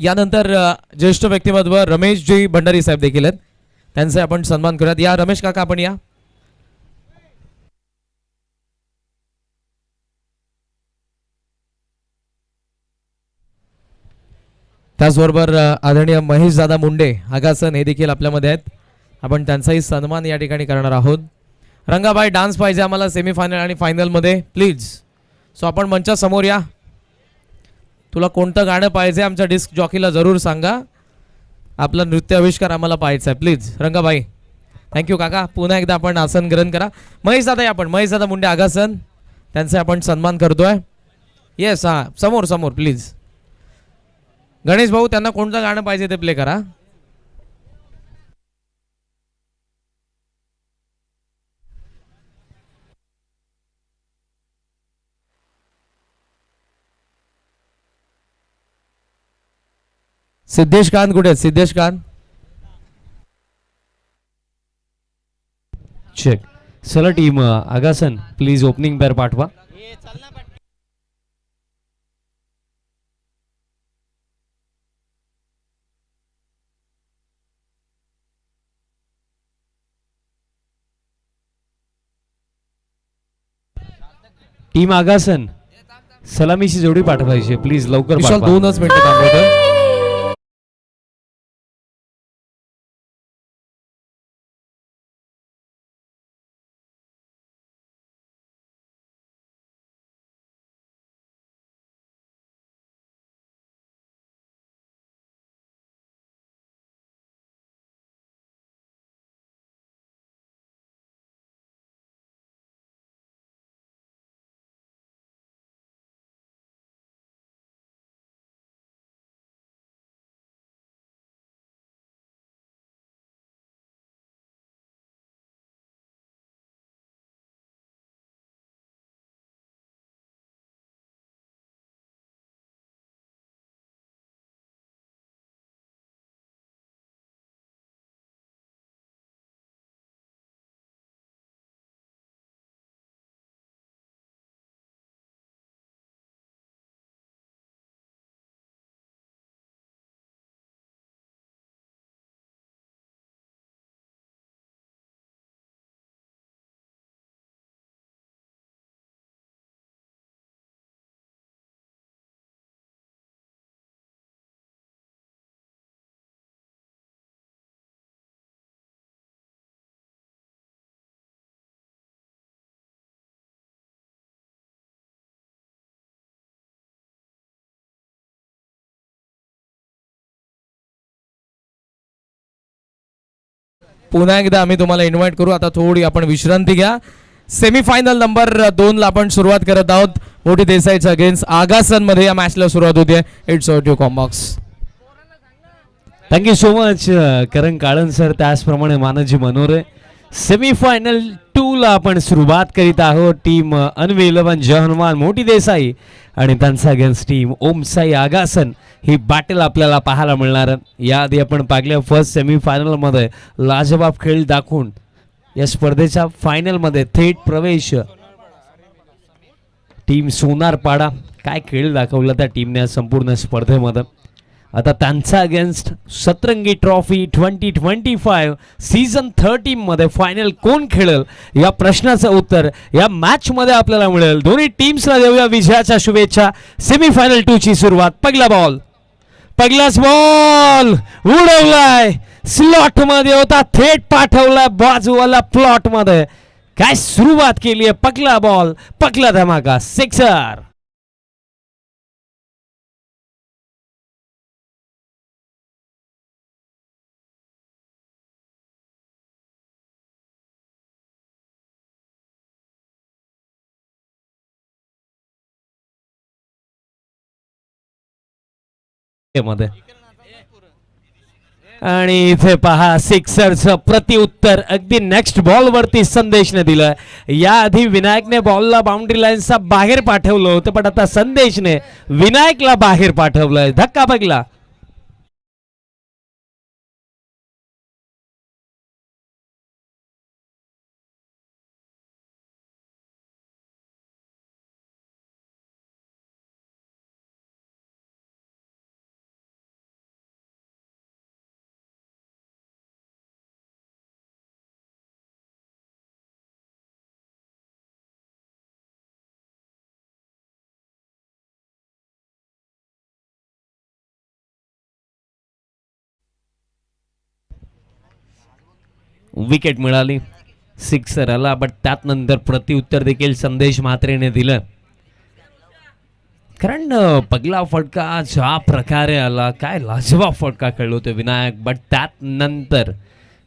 यानंतर ज्येष्ठ व्यक्तिमत्व रमेशजी भंडारी साहेब देखील आहेत, त्यांचे आपण सन्मान करूयात. या रमेश काका आपण या. त्याचबरोबर आदरणीय महेश दादा मुंडे आगासन हे देखील आपल्यामध्ये आहेत, आपण त्यांचाही सन्मान या ठिकाणी करणार आहोत. रंगाबाई डान्स पाहिजे आम्हाला सेमीफायनल आणि फायनलमध्ये प्लीज. सो आपण मंचा समोर या. तुला कोणतं गाणं पाहिजे आमच्या डिस्क जॉकीला जरूर सांगा. आपला नृत्य आविष्कार आम्हाला पाहायचा आहे प्लीज. रंगाबाई थँक्यू काका. पुन्हा एकदा आपण आसन ग्रहण करा. महेश दादा आपण महेश दादा मुंडे आगासन त्यांचे आपण सन्मान करतोय. येस हां समोर समोर प्लीज. गणेश भाऊ त्यांना कोणतं गाणं पाहिजे ते प्ले करा. सिद्धेश कान कुठे आहेत? सिद्धेश कान चेक. चला team Agasan please opening pair पाठवा. टीम आगासन सलामीची जोडी पाठवायची प्लीज लवकर विशाल पाठवा. 2च मिनिटं थांबवतोय. पुन्हा एकदा आम्ही तुम्हाला इन्व्हाइट करू. आता थोडी आपण विश्रांती घ्या. सेमीफायनल नंबर 2 ला आपण सुरुवात करत आहोत. मोठी देसाईच्या अगेन्स्ट आगासन मध्ये या मॅचला सुरुवात होते. इट्स ओव्हर टू कॉम्बॉक्स. थँक्यू सो मच करण काळन सर. त्याचप्रमाणे मानजी मनोरे. सेमीफायनल 2 ला आपण सुरुवात करीत आहोत. टीम अन्वे 11 जहनवान मोठी देसाई आणि त्यांचा अगेन्स्ट टीम ओमसाई आगासन ही बॅटल आपल्याला पाहायला मिळणार. याआधी आपण पाहिलं फर्स्ट सेमीफायनल मध्ये लाजवाब खेळ दाखवून या स्पर्धेच्या फायनल मध्ये थेट प्रवेश टीम सोनारपाडा काय खेळ दाखवला त्या टीमने संपूर्ण स्पर्धेमध्ये. आता त्यांचा अगेन्स्ट सतरंगी ट्रॉफी 2025 सीझन 13 मध्ये फायनल कोण खेळेल या प्रश्नाचं उत्तर या मॅच मध्ये आपल्याला मिळेल. दोन्ही टीम्सला देऊया विजयाच्या शुभेच्छा. सेमीफायनल 2 ची सुरुवात. पहिला बॉल पहिलाच बॉल उडवलाय स्लॉट मध्ये होता थेट पाठवलाय बाजूवाला प्लॉट मध्ये. काय सुरुवात केली आहे. पहिला बॉल पहिला धमाका सिक्सर. मध्ये आणि इथे पहा सिक्सरचं प्रतिउत्तर अगदी नेक्स्ट बॉल वरती संदेशने दिलं. याआधी विनायकने बॉलला बाउंड्री लाईनचा बाहेर पाठवलं होतं पण आता संदेशने विनायकला बाहेर पाठवलंय. धक्का बघला. विकेट मिळाली, सिक्सर आला, बट त्यात नंतर प्रत्युत्तर देखील संदेश म्हात्रेने दिलं. कारण पहिला फटका ज्या प्रकारे आला, काय लाजवाब फटका खेळलो होते विनायक, बट त्यात नंतर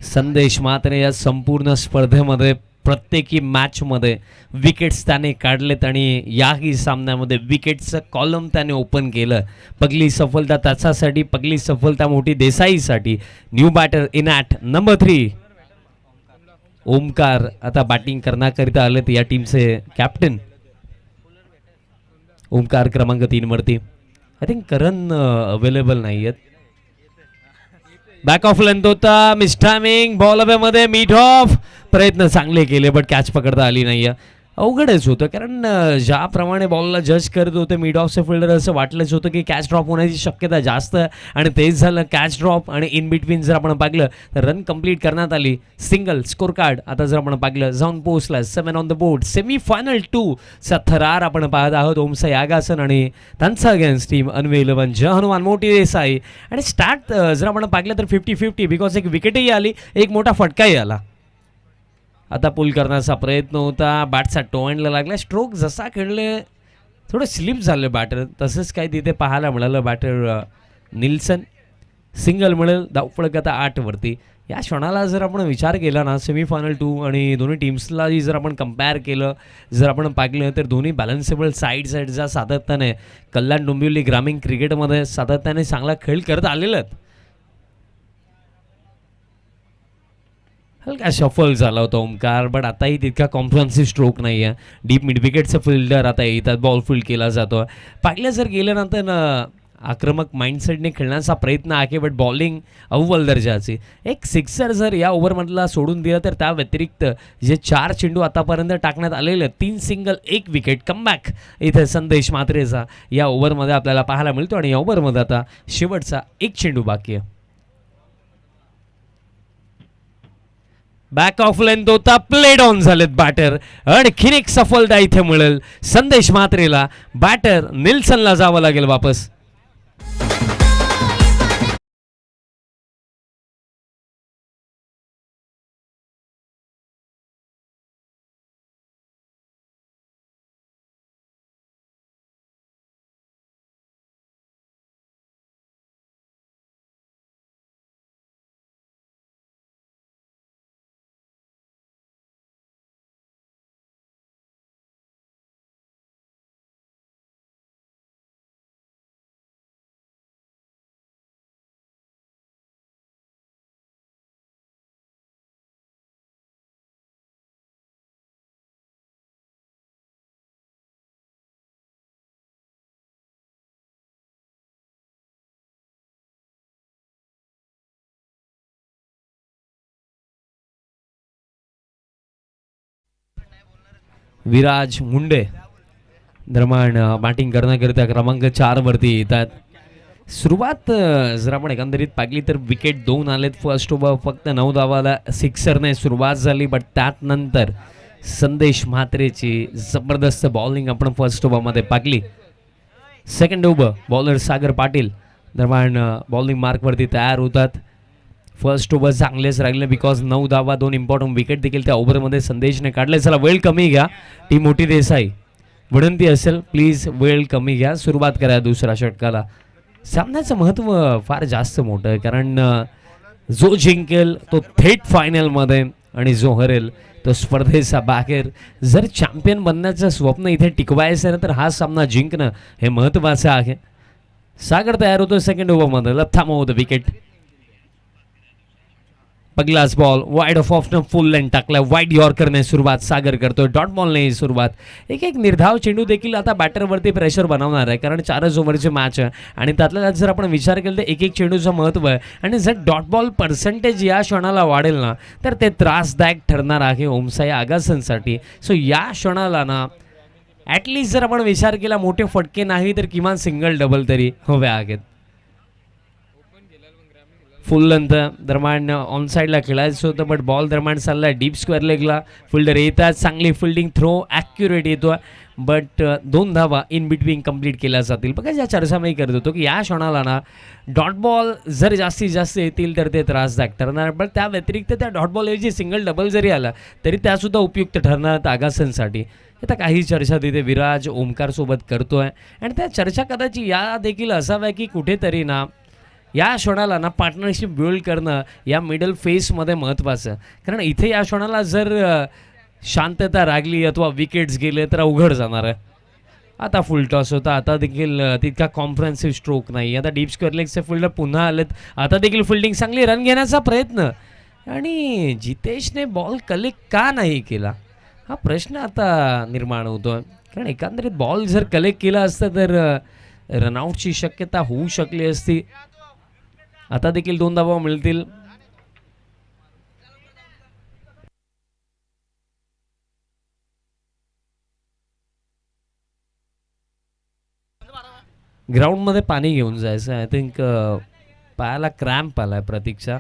संदेश म्हात्रे या संपूर्ण स्पर्धेमध्ये प्रत्येकी मॅचमध्ये विकेट्स त्याने काढलेत आणि याही सामन्यामध्ये विकेटचं कॉलम त्याने ओपन केलं. पहिली सफलता त्याच्यासाठी, पहिली सफलता मोठी देसाईसाठी. New batter in at number 3 Omkar आता बॅटिंग करण्याकरिता आलेत या टीमचे कॅप्टन. ओमकार क्रमांक 3 वरती. आय थिंक करण अवेलेबल नाही आहेत. बॅक ऑफ लेंथ होता, मिस टायमिंग, बॉल अवे मध्ये मीट ऑफ. प्रयत्न चांगले केले बट कॅच पकडता आली नाही. अवघडच होतं कारण ज्याप्रमाणे बॉलला जज करत होते मिड ऑफचे फिल्डर, असं वाटलंच होतं की कॅच ड्रॉप होण्याची शक्यता जास्त आहे आणि तेच झालं. कॅच ड्रॉप आणि इन बिटवीन जर आपण पाहिलं तर रन कंप्लीट करण्यात आली. सिंगल स्कोर कार्ड आता जर आपण पाहिलं जाऊन पोहोचला 7 ऑन द बोर्ड. सेमीफायनल 2 चा थरार आपण पाहत आहोत. ओमसाई आगासन आणि त्यांचा अगेन्स्ट टीम अनवे 11 जय हनुमान मोठी देसाई. आणि स्टार्ट जर आपण पाहिलं तर 50-50 बिकॉज एक विकेटही आली, एक मोठा फटकाही आला. आता पुल करण्याचा प्रयत्न होता, बॅटचा टो एंडला लागला. स्ट्रोक जसा खेळले थोडं स्लिप झालं बॅटर, तसंच काही तिथे पाहायला मिळालं. बॅटर निल्सन सिंगल मिळेल. धावफलक आता 8 वरती. या क्षणाला जर आपण विचार केला ना, सेमीफायनल 2 आणि दोन्ही टीम्सला जर आपण कम्पेअर केलं, जर आपण पाहिलं तर दोन्ही बॅलन्सेबल साईड्स आहेत ज्या सातत्याने कल्याण डोंबिवली ग्रामीण क्रिकेटमध्ये सातत्याने चांगला खेळ करत आलेले आहेत. हलका शफल झाला होता ओमकार, बट आताही तितका कॉम्प्रिहेन्सिव्ह स्ट्रोक नाही आहे. डीप मिड विकेटचं फिल्डर आता येतात, बॉल फील्ड केला जातो. पाहिलं जर गेल्यानंतर आक्रमक माइंडसेटने खेळण्याचा प्रयत्न आहे, बट बॉलिंग अव्वल दर्जाची. एक सिक्सर जर या ओव्हरमधला सोडून दिला तर त्या व्यतिरिक्त जे 4 चेंडू आतापर्यंत टाकण्यात आलेले, 3 सिंगल 1 विकेट कमबॅक इथे संदेश म्हात्रेचा या ओव्हरमध्ये आपल्याला पाहायला मिळतो. आणि या ओव्हरमध्ये आता शेवटचा 1 चेंडू बाकी आहे. बॅक ऑफ लेंथ होता, प्लेड ऑन झालेत बॅटर. आणखीन एक सफलता इथे मिळेल संदेश म्हात्रेला. बॅटर निल्सनला जावं लागेल वापस. विराज मुंडे दरम्यान बॅटिंग करण्याकरिता क्रमांक 4 वरती येतात. सुरुवात जर आपण एकंदरीत पाहिली तर विकेट 2 आलेत. फर्स्ट ओव्हर फक्त 9 धावाला सिक्सरने सुरुवात झाली, बट त्यात नंतर संदेश म्हात्रेची जबरदस्त बॉलिंग आपण फर्स्ट ओव्हरमध्ये पाहिली. Second over bowler Sagar Patil दरम्यान बॉलिंग मार्कवरती तयार होतात. फर्स्ट ओव्हर चांगलेच राहिले बिकॉज 9 धावा 2 इम्पॉर्टंट विकेट देखील त्या ओव्हरमध्ये संदेशने काढले. चला वेळ कमी घ्या, टीम मोठी देसाई विनंती असेल प्लीज वेळ कमी घ्या, सुरुवात करा दुसऱ्या षटकाला. सामन्याचं महत्त्व फार जास्त मोठं आहे कारण जो जिंकेल तो थेट फायनलमध्ये आणि जो हरेल तो स्पर्धेचा बाहेर. जर चॅम्पियन बनण्याचं स्वप्न इथे टिकवायचं आहे ना तर हा सामना जिंकणं हे महत्त्वाचं आहे. सागर तयार होतो सेकंड ओव्हरमध्ये. लथा मोद विकेट. पहिलाच बॉल वाईड ऑफ ऑफनं फुल लेंथ टाकला. वाईड यॉर्करने सुरुवात सागर करतोय. डॉट बॉलने सुरुवात. एक निर्धाव चेंडू देखील आता बॅटरवरती प्रेशर बनवणार आहे कारण 4च ओव्हरची मॅच आहे आणि त्यातल्या जर आपण विचार केला तर एक चेंडूचं महत्त्व आहे. आणि जर डॉट बॉल पर्सेंटेज या क्षणाला वाढेल ना तर ते त्रासदायक ठरणार आहे ओमसाई आगासनसाठी. सो या क्षणाला ना ॲटलिस्ट जर आपण विचार केला मोठे फटके नाही तर किमान सिंगल डबल तरी हवे आहेत. फुल लेंथ दरम्यान ऑन साईडला खेळायचं होतं, बट बॉल दरम्यान चालला डीप स्क्वेअर लेगला. फिल्डर येतात, चांगली फिल्डिंग, थ्रो ॲक्युरेट येतो, बट 2 धावा इन बिटवीन कंप्लीट केल्या जातील. बघा ज्या चर्चा मी करत होतो की या क्षणाला ना डॉट बॉल जर जास्तीत जास्त येतील तर ते त्रासदायक ठरणार, पण त्या व्यतिरिक्त त्या डॉट बॉल ऐवजी सिंगल डबल जरी आला तरी त्यासुद्धा उपयुक्त ठरणार आगासनसाठी. आता काही चर्चा तिथे विराज ओमकार सोबत करतोय, आणि त्या चर्चा कदाचित या देखील असाव्या की कुठेतरी ना या क्षणाला ना पार्टनरशिप बिल्ड करणं या मिडल फेसमध्ये महत्त्वाचं. कारण इथे या क्षणाला जर शांतता रागली अथवा विकेट्स गेले तर अवघड जाणार आहे. आता फुल टॉस होता, आता देखील तितका कॉम्प्रिहेन्सिव्ह स्ट्रोक नाही. आता डीप स्क्वेअर लेगचे फिल्डर पुन्हा आलेत, आता देखील फिल्डिंग चांगली, रन घेण्याचा प्रयत्न, आणि जितेशने बॉल कलेक्ट का नाही केला हा प्रश्न आता निर्माण होतो. कारण एकंदरीत बॉल जर कलेक्ट केला असता तर रनआउटची शक्यता होऊ शकली असती. आता देखील 2 धावा मिळतील. ग्राउंडमध्ये पाणी घेऊन जायचं. आय थिंक पायाला क्रॅम्प आलाय प्रतीक्षा,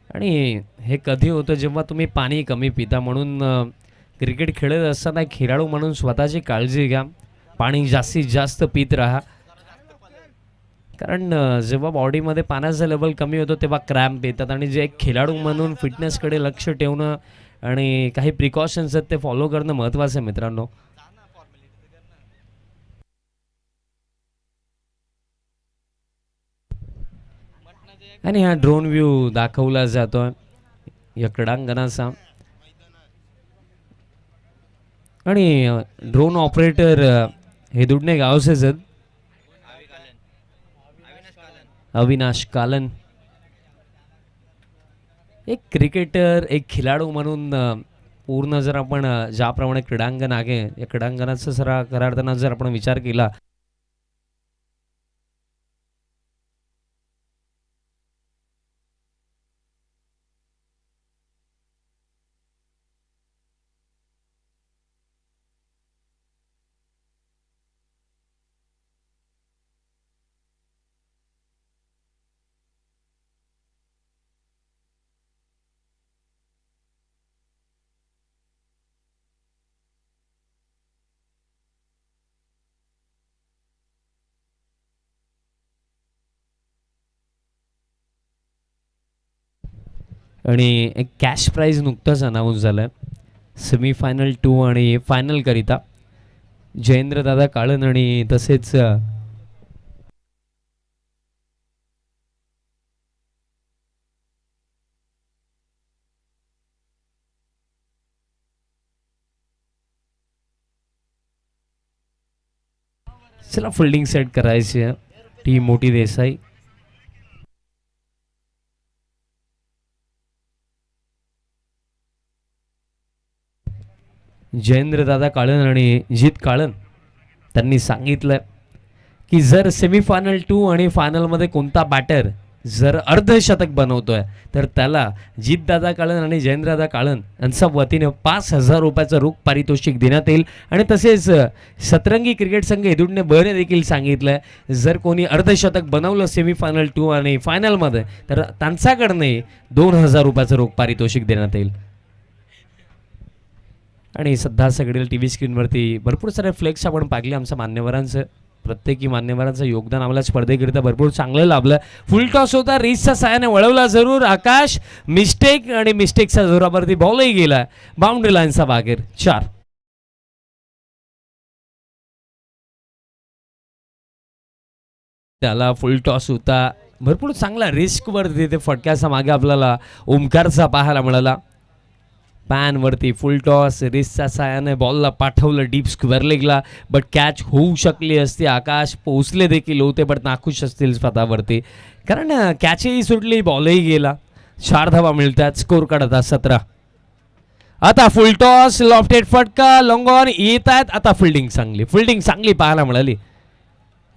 आणि हे कधी होतं जेव्हा तुम्ही पाणी कमी पिता. म्हणून क्रिकेट खेळत असताना एक खेळाडू म्हणून स्वतःची काळजी घ्या, पाणी जास्तीत जास्त पित राहा. कारण जेव्हा बॉडीमध्ये पाण्याचा लेवल कमी होतो तेव्हा क्रॅम्प येतात, आणि जे एक खेळाडू म्हणून फिटनेसकडे लक्ष ठेवणं आणि काही प्रिकॉशन्स आहेत ते फॉलो करणं महत्त्वाचं आहे मित्रांनो. आणि हा ड्रोन व्ह्यू दाखवला जातोय या क्रीडांगणाचा, आणि ड्रोन ऑपरेटर हे दुडणे गावचेच आहेत, अविनाश कालन. एक क्रिकेटर, एक खेळाडू म्हणून पूर्ण जर आपण ज्याप्रमाणे क्रीडांगण आहे या क्रीडांगणाचा जरा खऱ्या अर्थानं जर आपण विचार केला आणि एक कॅश प्राईज नुकतंच अनाऊन्स झालं आहे सेमीफायनल 2 आणि फायनल करिता. जयेंद्र दादा काळन आणि तसेच चला फिल्डिंग सेट करायची आहे. टीम मोठी देसाई, जयेंद्र दादा काळन आणि जित काळन त्यांनी सांगितलं की जर सेमीफायनल 2 आणि फायनलमध्ये कोणता बॅटर जर अर्धशतक बनवतोय तर त्याला जितदादा काळन आणि जयेंद्रदादा काळन यांच्या वतीने 5,000 रुपयाचं रोख पारितोषिक देण्यात येईल. आणि तसेच सतरंगी क्रिकेट संघ हेदुडने बने देखील सांगितलं जर कोणी अर्धशतक बनवलं सेमीफायनल 2 आणि फायनलमध्ये तर त्यांच्याकडनं 2,000 रुपयाचं रोख पारितोषिक देण्यात येईल. आणि सध्या सगळीकडे टी व्ही स्क्रीनवरती भरपूर सारे फ्लेक्स आपण पाहिले आमच्या मान्यवरांचं. प्रत्येकी मान्यवरांचं योगदान आम्हाला स्पर्धेकरिता भरपूर चांगलं लाभलं. फुल टॉस होता, रीचच्या साहाय्याने वळवला जरूर आकाश, मिस्टेक आणि मिस्टेकच्या जोरावरती बॉलही गेला बाउंड्री लाईनचा बाहेर. 4 त्याला फुल टॉस होता, भरपूर चांगला रिस्कवर तिथे फटक्याचा मागे आपल्याला ओमकारचा पाहायला मिळाला. पॅनवरती फुल टॉस, रिस्कच्या साहाय्याने बॉलला पाठवलं डीप स्क्वेअर लेगला, बट कॅच होऊ शकली असती. आकाश पोहोचले देखील होते बट नाखुश असतील स्वतःवरती कारण कॅचही सुटली, बॉलही गेला. 4 धावा मिळतात, स्कोर काढतात 17. आता फुल टॉस, लॉफ्टेड फटका, लॉंग ऑन येत आहेत. आता फिल्डिंग चांगली पाहायला मिळाली.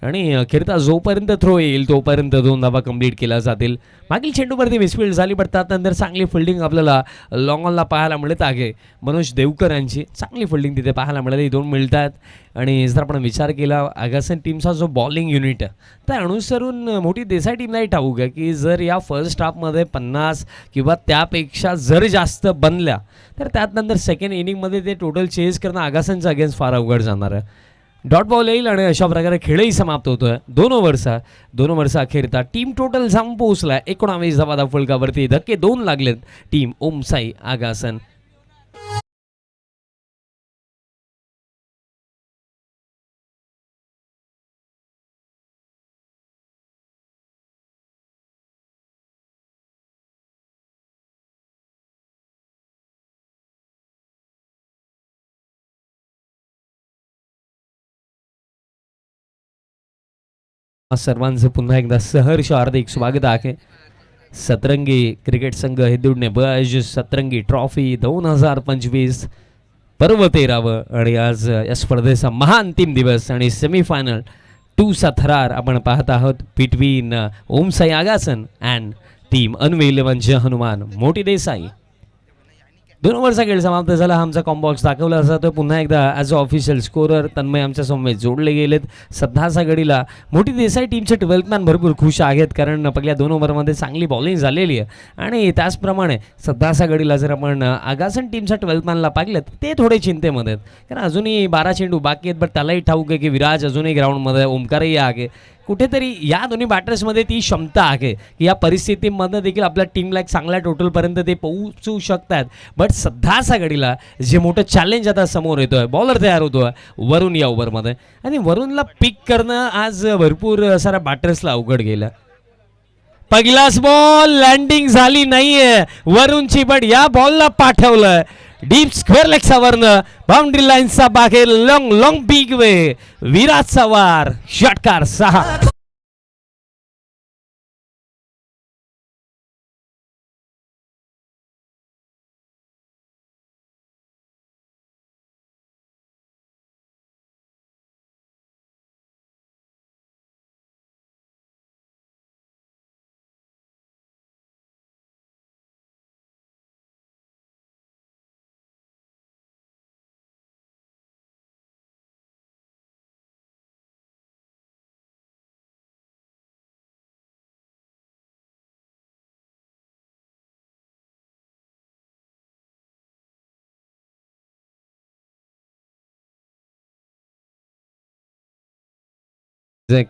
आणि अखेरता जोपर्यंत थ्रो येईल तोपर्यंत 2 धावा कंप्लीट केल्या जातील. मागील चेंडूवरती मिसफील्ड झाली, पण त्यानंतर चांगली फिल्डिंग आपल्याला लॉंग ऑनला पाहायला मिळत आहे. मनोज देवकर यांची चांगली फिल्डिंग तिथे पाहायला मिळाली, 2 मिळतात. आणि जर आपण विचार केला आगासन टीमचा जो बॉलिंग युनिट आहे त्या अनुसरून मोठी देसाई टीमलाही ठाऊक आहे की जर या फर्स्ट हाफमध्ये 50 किंवा त्यापेक्षा जर जास्त बनल्या तर त्यानंतर सेकंड इनिंगमध्ये ते टोटल चेस करणं आगासनच्या अगेन्स्ट फार अवघड जाणार आहे. डॉट बॉल येईल आणि अशा प्रकारे खेळही समाप्त होतोय. 2 ओव्हरचा अखेरता टीम टोटल जाऊन पोहोचलाय 19 धावा फलकावरती. धक्के 2 लागलेत टीम ओमसाई आगासन. सर्वांचं पुन्हा एकदा सहर्ष हार्दिक स्वागत आहे. सतरंगी क्रिकेट संघ हेदुडने बज सतरंगी ट्रॉफी 2025 पर्व 13व आणि आज या स्पर्धेचा महाअंतिम दिवस आणि सेमीफायनल 2 चा थरार आपण पाहत आहोत बिटवीन ओमसाई आगासन अँड टीम अनवेल हनुमान मोठी देसाई. 2 ओव्हरचा खेळ समाप्त झाला. आमचा कॉम्बॉक्स दाखवला जातो पुन्हा एकदा ॲज अ ऑफिशियल स्कोरर तन्मय आमच्या समवेत जोडले गेलेत. सध्याच्या घडीला मोठी देसाई टीमचे 12th मॅन भरपूर खुश आहेत कारण पहिल्या 2 ओव्हरमध्ये चांगली बॉलिंग झालेली आहे आणि त्याचप्रमाणे सध्याच्या घडीला जर आपण आगासन टीमच्या 12th मॅनला पाहिलं ते थोडे चिंतेमध्ये आहेत कारण अजूनही 12 चेंडू बाकी आहेत. बट त्यालाही ठाऊक आहे की विराज अजूनही ग्राउंडमध्ये, ओमकारही आहे. कुठेतरी या दोन्ही बॅटर्समध्ये ती क्षमता आहे की या परिस्थितीमध्ये देखील आपल्या टीमला एक चांगल्या टोटलपर्यंत ते पोहोचू शकतात. बट सध्याच्या घडीला जे मोठं चॅलेंज आता समोर येतोय, बॉलर तयार होतोय वरुण या ओव्हरमध्ये आणि वरुणला पिक करणं आज भरपूर साऱ्या बॅटर्सला अवघड गेलं. पहिलाच बॉल लँडिंग झाली नाहीये वरुणची, बट या बॉलला पाठवलं डीप स्क्वेअर लेगसावरनं बाउंड्री लाईनचा बाहेर लॉंग लॉंग बिग वे. विराजचा वार षटकार 6.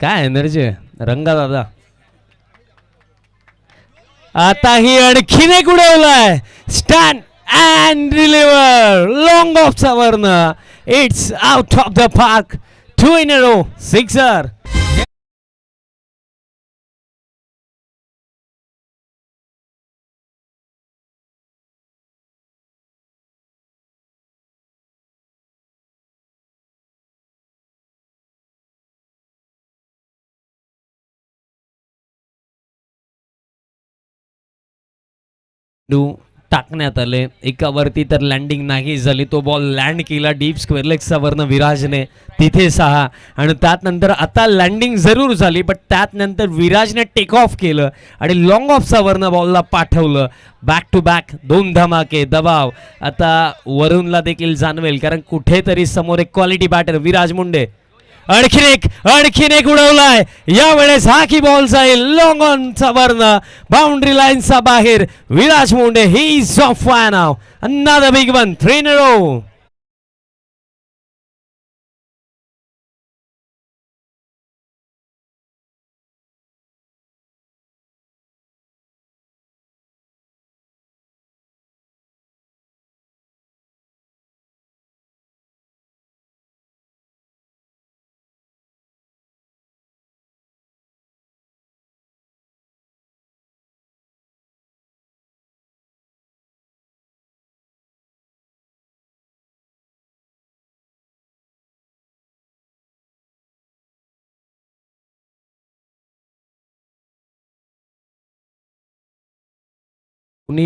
काय एनर्जी रंगा दादा. आता ही आणखीन एक उडवलाय स्टँड अँड डिलिव्हर लॉंग ऑफचा वरनं. It's out of the park. 2 in a row sixer. टाकण्यात आले एकावरती तर लँडिंग नाही झाली. तो बॉल लँड केला डीप स्क्वेअर लेगचा वरनं विराजने तिथे 6 आणि त्यानंतर आता लँडिंग जरूर झाली बट त्यानंतर विराजने टेक ऑफ केलं आणि लॉंग ऑफचा वरनं बॉलला पाठवलं. बॅक टू बॅक 2 धमाके. दबाव आता वरुणला देखील जाणवेल कारण कुठेतरी समोर एक क्वालिटी बॅटर विराज मुंडे. आणखीन एक उडवलाय यावेळेस हा की बॉल जाईल लॉंग ऑनचा वरनं बाउंड्री लाईनचा बाहेर. Viraj Munde he is on fire now. Another big one. 3 in a row.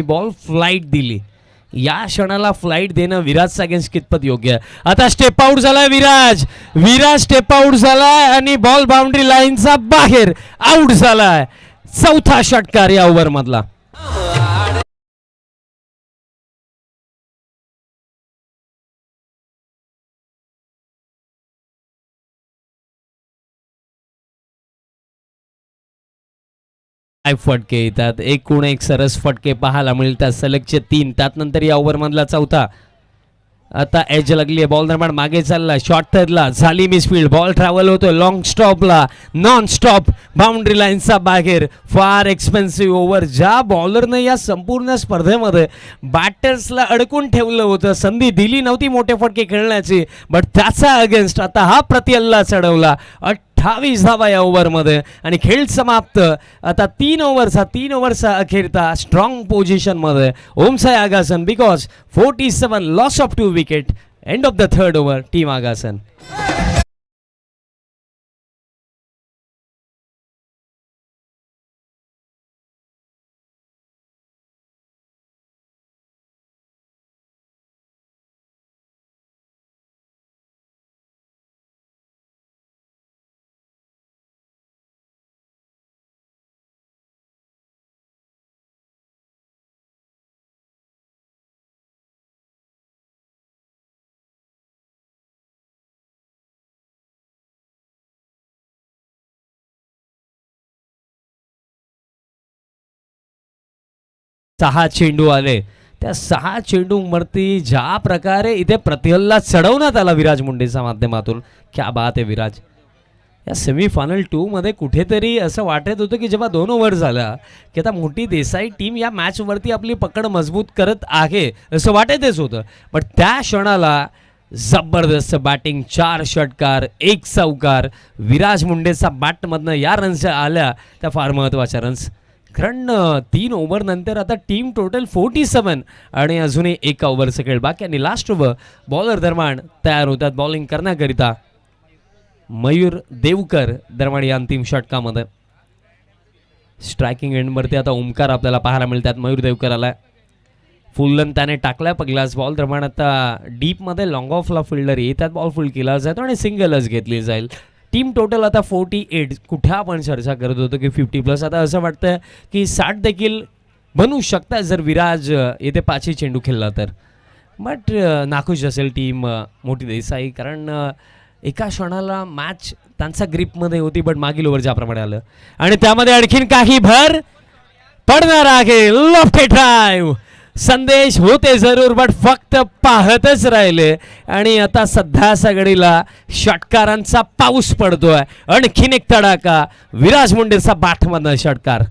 Ball flight दिली या क्षणाला फ्लाईट देणं विराज अगेन्स्ट कितपत योग्य आहे. आता स्टेप आउट झालाय विराज. विराज स्टेप आउट झालाय आणि बॉल बाउंड्री लाईनचा बाहेर आउट झालाय. चौथा षटकार या ओव्हर मधला. 5 फटके येतात. एकूण एक सरस फटके पाहायला मिळतात. सलगचे 3. त्यात नंतर या ओव्हर मधला चौथा. आता एज लागली आहे. बॉल दरम्यान मागे चालला. शॉर्ट थर्डला झाली मिसफील्ड. बॉल ट्रॅव्हल होतो लॉंग स्टॉपला. नॉन स्टॉप बाउंड्री लाईनचा बाहेर. फार एक्सपेन्सिव्ह ओव्हर. ज्या बॉलरनं या संपूर्ण स्पर्धेमध्ये बॅटर्सला अडकून ठेवलं होतं, संधी दिली नव्हती मोठे फटके खेळण्याची, बट त्याचा अगेन्स्ट आता हा प्रतिहल्ला चढवला. 28 धावा या ओव्हरमध्ये आणि खेळ समाप्त. आता 3 ओव्हरचा अखेरता स्ट्रॉंग पोझिशनमध्ये Omsai Agasan because 47 loss of 2 wicket. End of the third over team Agasan. सहा चेंडू आले. त्या 6 चेंडूंवरती ज्या प्रकारे इथे प्रतिहल्ला चढवण्यात आला विराज मुंडेच्या माध्यमातून, क्या बात आहे विराज. या सेमीफायनल 2 मध्ये कुठेतरी असं वाटत होतं की जेव्हा 2 ओव्हर झाल्या की आता मोठी देसाई टीम या मॅचवरती आपली पकड मजबूत करत आहे असं वाटतच होतं. पण त्या क्षणाला जबरदस्त बॅटिंग. 4 षटकार 1 चौकार. विराज मुंडेचा बॅटमधनं या रन्स आल्या त्या फार महत्त्वाच्या रन्स. कारण 3 ओव्हर नंतर आता टीम टोटल 47 आणि अजूनही 1 ओव्हरचा खेळ बाकी. आणि लास्ट ओव्हर बॉलर दरम्यान तयार होतात बॉलिंग करण्याकरिता. मयूर देवकर दरम्यान या अंतिम षटकामध्ये. स्ट्रायकिंग एंडवरती आता ओमकार आपल्याला पाहायला मिळतात. मयूर देवकर आलाय. फुल रन त्याने टाकलाय पहिलाच बॉल दरम्यान. आता डीपमध्ये लॉंग ऑफला फिल्डर येतात. बॉल फुल केला जातो आणि सिंगलच घेतली जाईल. टीम टोटल आता 48. कुठे आपण चर्चा करत होतो की 50+. आता असं वाटतं की 60 देखील बनवू शकतात जर विराज येथे 5 चेंडू खेळला तर. बट नाखुश असेल टीम मोठी देसाई. कारण एका क्षणाला मॅच त्यांचा ग्रिपमध्ये होती. बट मागील ओव्हर ज्याप्रमाणे आलं आणि त्यामध्ये आणखीन काही भर पडणार आहे. Lofted drive. संदेश होते जरूर बट फक्त पाहतच राहिले. आणि आता सध्या सगळीला षटकारांचा पाऊस पडतोय. आणखीन एक तडाका. विराज मुंडेचा बॅटमधनं षटकार.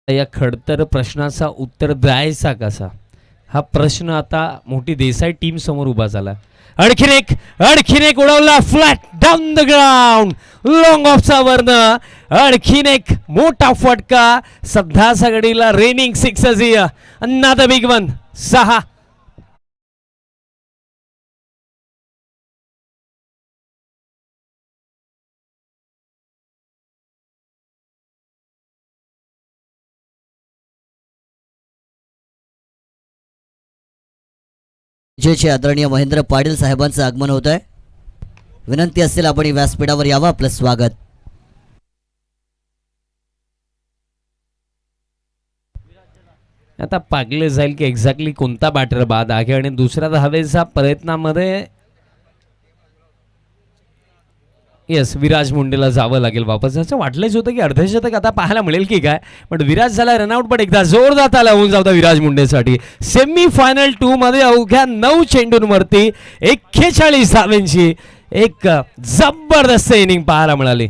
या खडतर प्रश्नाचा उत्तर द्यायचा कसा, हा प्रश्न आता मोठी देसाई टीम समोर उभा झाला. आणखीन एक उडवला flat down the ground. Long ऑफचा वर्ण. आणखीन एक मोठा फटका. सध्या सगळीला रेनिंग 6 अनादर बिग वन. 6. जे आदरणीय महेंद्र पाटील साहेबांचं आगमन होत आहे. विनंती असेल आपण व्यासपीठावर यावं. आपलं स्वागत. आता पागले जाईल की एक्झॅक्टली कोणता बॅटर बाद आहे. आणि दुसऱ्या धावेच्या प्रयत्नामध्ये येस विराज मुंडेला जावं लागेल वापस. असं वाटलंच होतं की अर्धशतक आता पाहायला मिळेल की काय, पण विराज झाला रनआउट. पण एकदा जोरदार ताला होऊन जावता विराज मुंडेसाठी. सेमीफायनल 2 मध्ये अवघ्या 9 चेंडूंवरती 41 धावांची एक जबरदस्त इनिंग पाहायला मिळाली.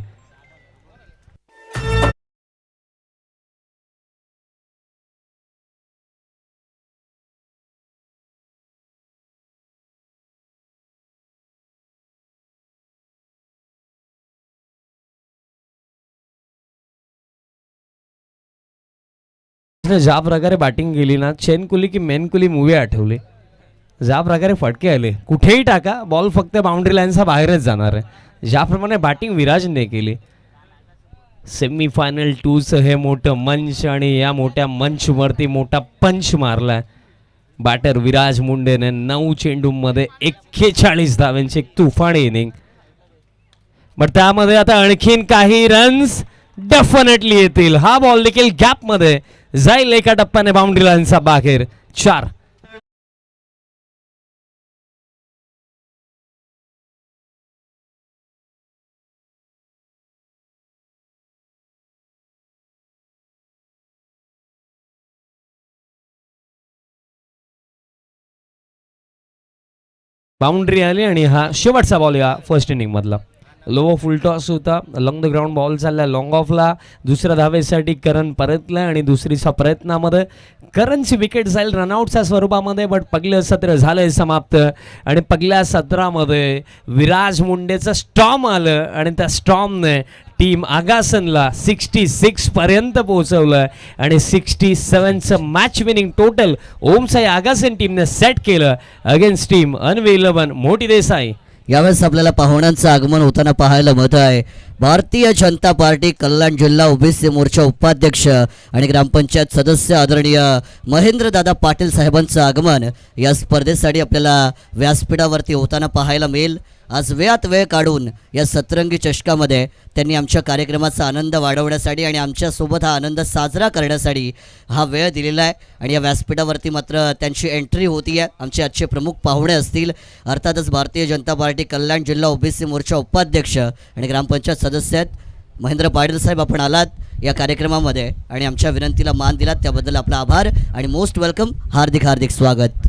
मात्र ज्या प्रकारे बॅटिंग केली ना, चेनकुली की मेनकुली मूवी आठवली. ज्या प्रकारे फटके आले, कुठेही टाका बॉल फक्त बाउंड्री लाईनचा बाहेरच जाणार आहे. ज्याप्रमाणे बॅटिंग विराजने केली. सेमीफायनल 2चं हे मोठं मंच आणि या मोठ्या मंचवरती मोठा पंच मारलाय बॅटर विराज मुंडेने. 9 चेंडूमध्ये 41 धावांची एक तुफानी इनिंग. बट त्यामध्ये आता आणखीन काही रन्स डेफिनेटली येतील. हा बॉल देखील गॅप मध्ये जाईल एका टप्प्याने बाउंड्री लाईनचा बाहेर. 4. बाउंड्री आली आणि हा शेवटचा बॉल या फर्स्ट इनिंग मधला. लो फुल टॉस होता, लॉंग द ग्राउंड बॉल चालला लॉंग ऑफला. दुसऱ्या धावेसाठी करण परतला आणि दुसरीच्या प्रयत्नामध्ये करणची विकेट जाईल रनआउटच्या स्वरूपामध्ये. बट पहिलं सत्र झालंय समाप्त आणि पहिल्या सत्रामध्ये विराज मुंडेचं स्टॉर्म आलं आणि त्या स्टॉर्मने टीम आगासनला 66 पर्यंत पोहोचवलं आणि 67चं match winning total Omsai Agasan टीमने सेट केलं अगेन्स्ट टीम अनवेलेबन मोठी देसाई. यावेळेस आपल्याला पाहुण्यांचं आगमन होताना पाहायला मिळत आहे. भारतीय जनता पार्टी कल्याण जिल्हा ओबीसी मोर्चा उपाध्यक्ष आणि ग्रामपंचायत सदस्य आदरणीय महेंद्रदादा पाटील साहेबांचं आगमन या स्पर्धेसाठी आपल्याला व्यासपीठावरती होताना पाहायला मिळेल. आज वेळात वेळ काढून या सतरंगी चषकामध्ये त्यांनी आमच्या कार्यक्रमाचा आनंद वाढवण्यासाठी आणि आमच्यासोबत हा आनंद साजरा करण्यासाठी हा वेळ दिलेला आहे. आणि या व्यासपीठावरती मात्र त्यांची एंट्री होती आहे. आमचे आजचे प्रमुख पाहुणे असतील अर्थातच भारतीय जनता पार्टी कल्याण जिल्हा ओबीसी मोर्चा उपाध्यक्ष आणि ग्रामपंचायत सदस्य आहेत महेंद्र पाटील साहेब. आपण आलात या कार्यक्रमामध्ये आणि आमच्या विनंतीला मान दिलात त्याबद्दल आपला आभार आणि मोस्ट वेलकम. हार्दिक हार्दिक स्वागत.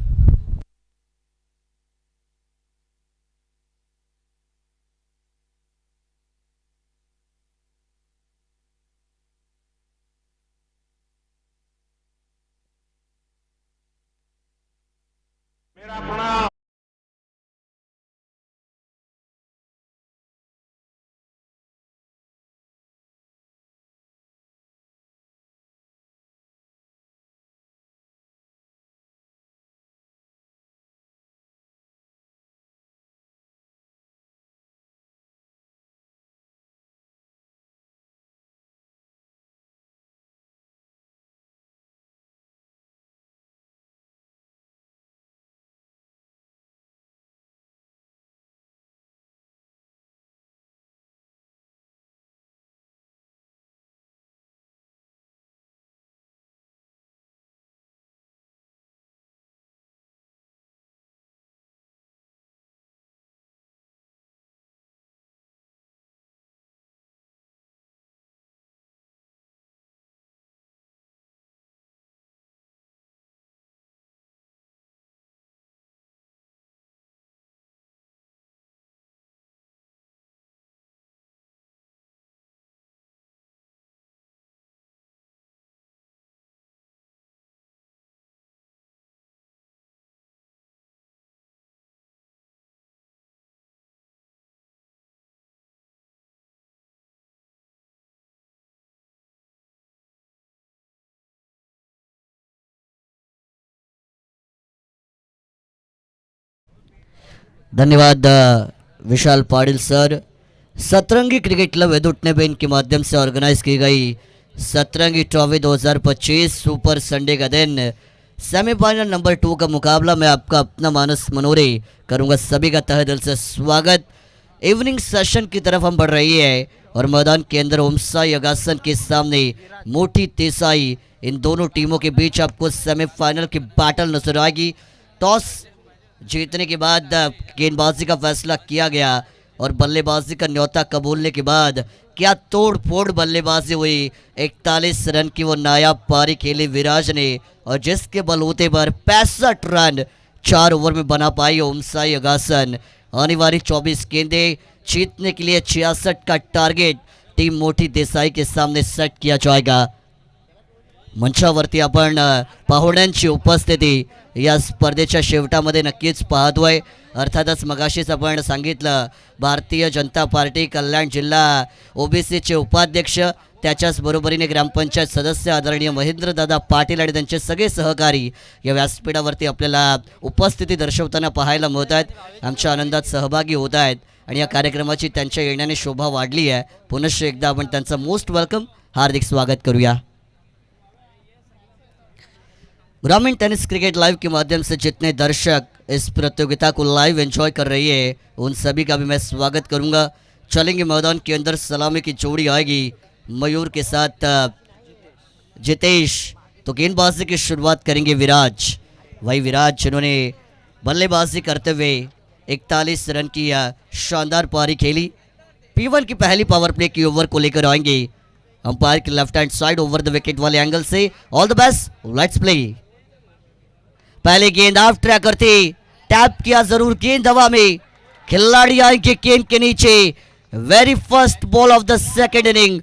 धन्यवाद विशाल पाटिल सर. सतरंगी क्रिकेट क्लब वेदुटने बेन के माध्यम से ऑर्गेनाइज की गई सतरंगी ट्रॉफी 2025 सुपर संडे का दिन सेमीफाइनल नंबर 2 का मुकाबला मैं आपका अपना मानस मनोरे करूंगा. सभी का तहे दिल से स्वागत. इवनिंग सेशन की तरफ हम बढ़ रही है और मैदान के अंदर ओमसाई अगासन के सामने मोटी तेसाई. इन दोनों टीमों के बीच आपको सेमीफाइनल की बैटल नजर आएगी. टॉस जीतने के बाद गेंदबाजी का फैसला किया गया और बल्लेबाजी का न्योता कबूलने के बाद क्या तोड़ फोड़ बल्लेबाजी हुई. 41 रन की वो नायाब पारी खेली विराज ने और जिसके बलबूते पर 65 रन 4 ओवर में बना पाई ओमसाई अगासन. आने वाली 24 गेंदें जीतने के लिए 66 का टारगेट टीम मोठी देसाई के सामने सेट किया जाएगा. मंचावरती आपण पाहुण्यांची उपस्थिती या स्पर्धेच्या शेवटामध्ये नक्कीच पाहतोय. अर्थातच मगाशीच आपण सांगितलं भारतीय जनता पार्टी कल्याण जिल्हा ओबीसीचे उपाध्यक्ष त्याच्याच बरोबरीने ग्रामपंचायत सदस्य आदरणीय महेंद्रदादा पाटील आणि त्यांचे सगळे सहकारी या व्यासपीठावरती आपल्याला उपस्थिती दर्शवताना पाहायला मिळत आहेत. आमच्या आनंदात सहभागी होत आहेत आणि या कार्यक्रमाची त्यांच्या येण्याने शोभा वाढली आहे. पुनश्च एकदा आपण त्यांचं मोस्ट वेलकम हार्दिक स्वागत करूया. ग्रामीण टेनिस क्रिकेट लाइव के माध्यम से जितने दर्शक इस प्रतियोगिता को लाइव एंजॉय कर रही है उन सभी का भी मैं स्वागत करूंगा. चलेंगे मैदान के अंदर, सलामी की जोड़ी आएगी मयूर के साथ जितेश. तो गेंदबाजी की शुरुआत करेंगे विराज. वही विराज जिन्होंने बल्लेबाजी करते हुए 41 रन की शानदार पारी खेली. P1 की पहली पावर प्ले की ओवर को लेकर आएंगे अंपायर के left hand side over the wicket वाले एंगल से. All the best, let's play. पहले गेंद ऑफ ट्रैक करते, टैप किया जरूर गेंद हवा में. खिलाड़ी आएंगे गेंद के नीचे. Very first ball of the second inning.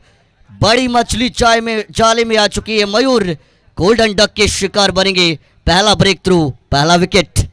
बड़ी मछली जाले में आ चुकी है. मयूर गोल्डन डक के शिकार बनेंगे. पहला ब्रेक थ्रू, पहला विकेट.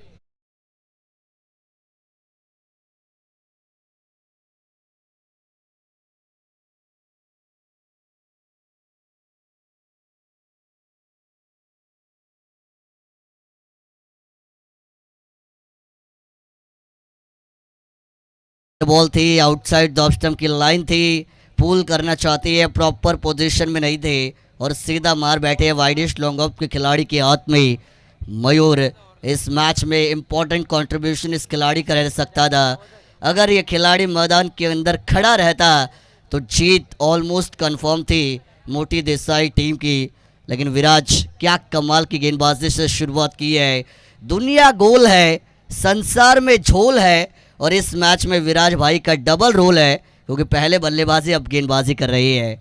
बॉल थी, आउटसाइड द स्टंप की लाइन थी. पुल करना चाहती है, प्रॉपर पोजीशन में नहीं थे और सीधा मार बैठे वाइडिश लॉन्ग ऑफ के खिलाड़ी के हाथ में. मयूर इस मैच में इंपॉर्टेंट कंट्रीब्यूशन इस खिलाड़ी का रह सकता था. अगर ये खिलाड़ी मैदान के अंदर खड़ा रहता तो जीत ऑलमोस्ट कंफर्म थी मोटी देसाई टीम की. लेकिन विराज क्या कमाल की गेंदबाजी से शुरुआत की है. दुनिया गोल है, संसार में झोल है और इस मैच में विराज भाई का डबल रोल है क्योंकि पहले बल्लेबाजी अब गेंदबाजी कर रही है.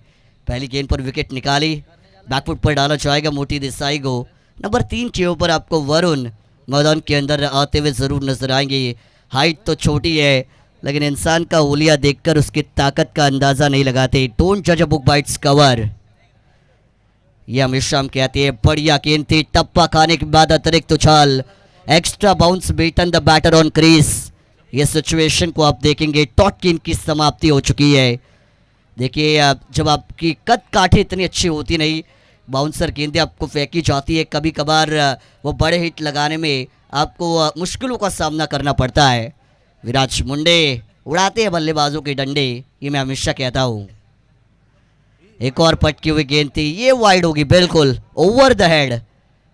पहली गेंद पर विकेट निकाली, बैकफुट पर डाला जाएगा मोटी देसाई को. नंबर 3 के ऊपर आपको वरुण मैदान के अंदर आते हुए ज़रूर नजर आएंगे. हाइट तो छोटी है लेकिन इंसान का हुलिया देखकर उसकी ताकत का अंदाज़ा नहीं लगाते. डोंट जज a book by its cover, ये हमेशा हम कहते हैं. बढ़िया गेंद थी, टप्पा खाने के बाद अतिरिक्त उछाल, extra bounce beaten the batter on crease. ये सिचुएशन को आप देखेंगे, टॉट गेम की समाप्ति हो चुकी है. देखिए जब आपकी कद काठी इतनी अच्छी होती नहीं, बाउंसर गेंदें आपको फेंकी जाती है, कभी कभार वो बड़े हिट लगाने में आपको मुश्किलों का सामना करना पड़ता है. विराज मुंडे उड़ाते हैं बल्लेबाजों के डंडे, ये मैं हमेशा कहता हूँ. एक और पटकी हुई गेंद थी, ये वाइड होगी बिल्कुल over the head.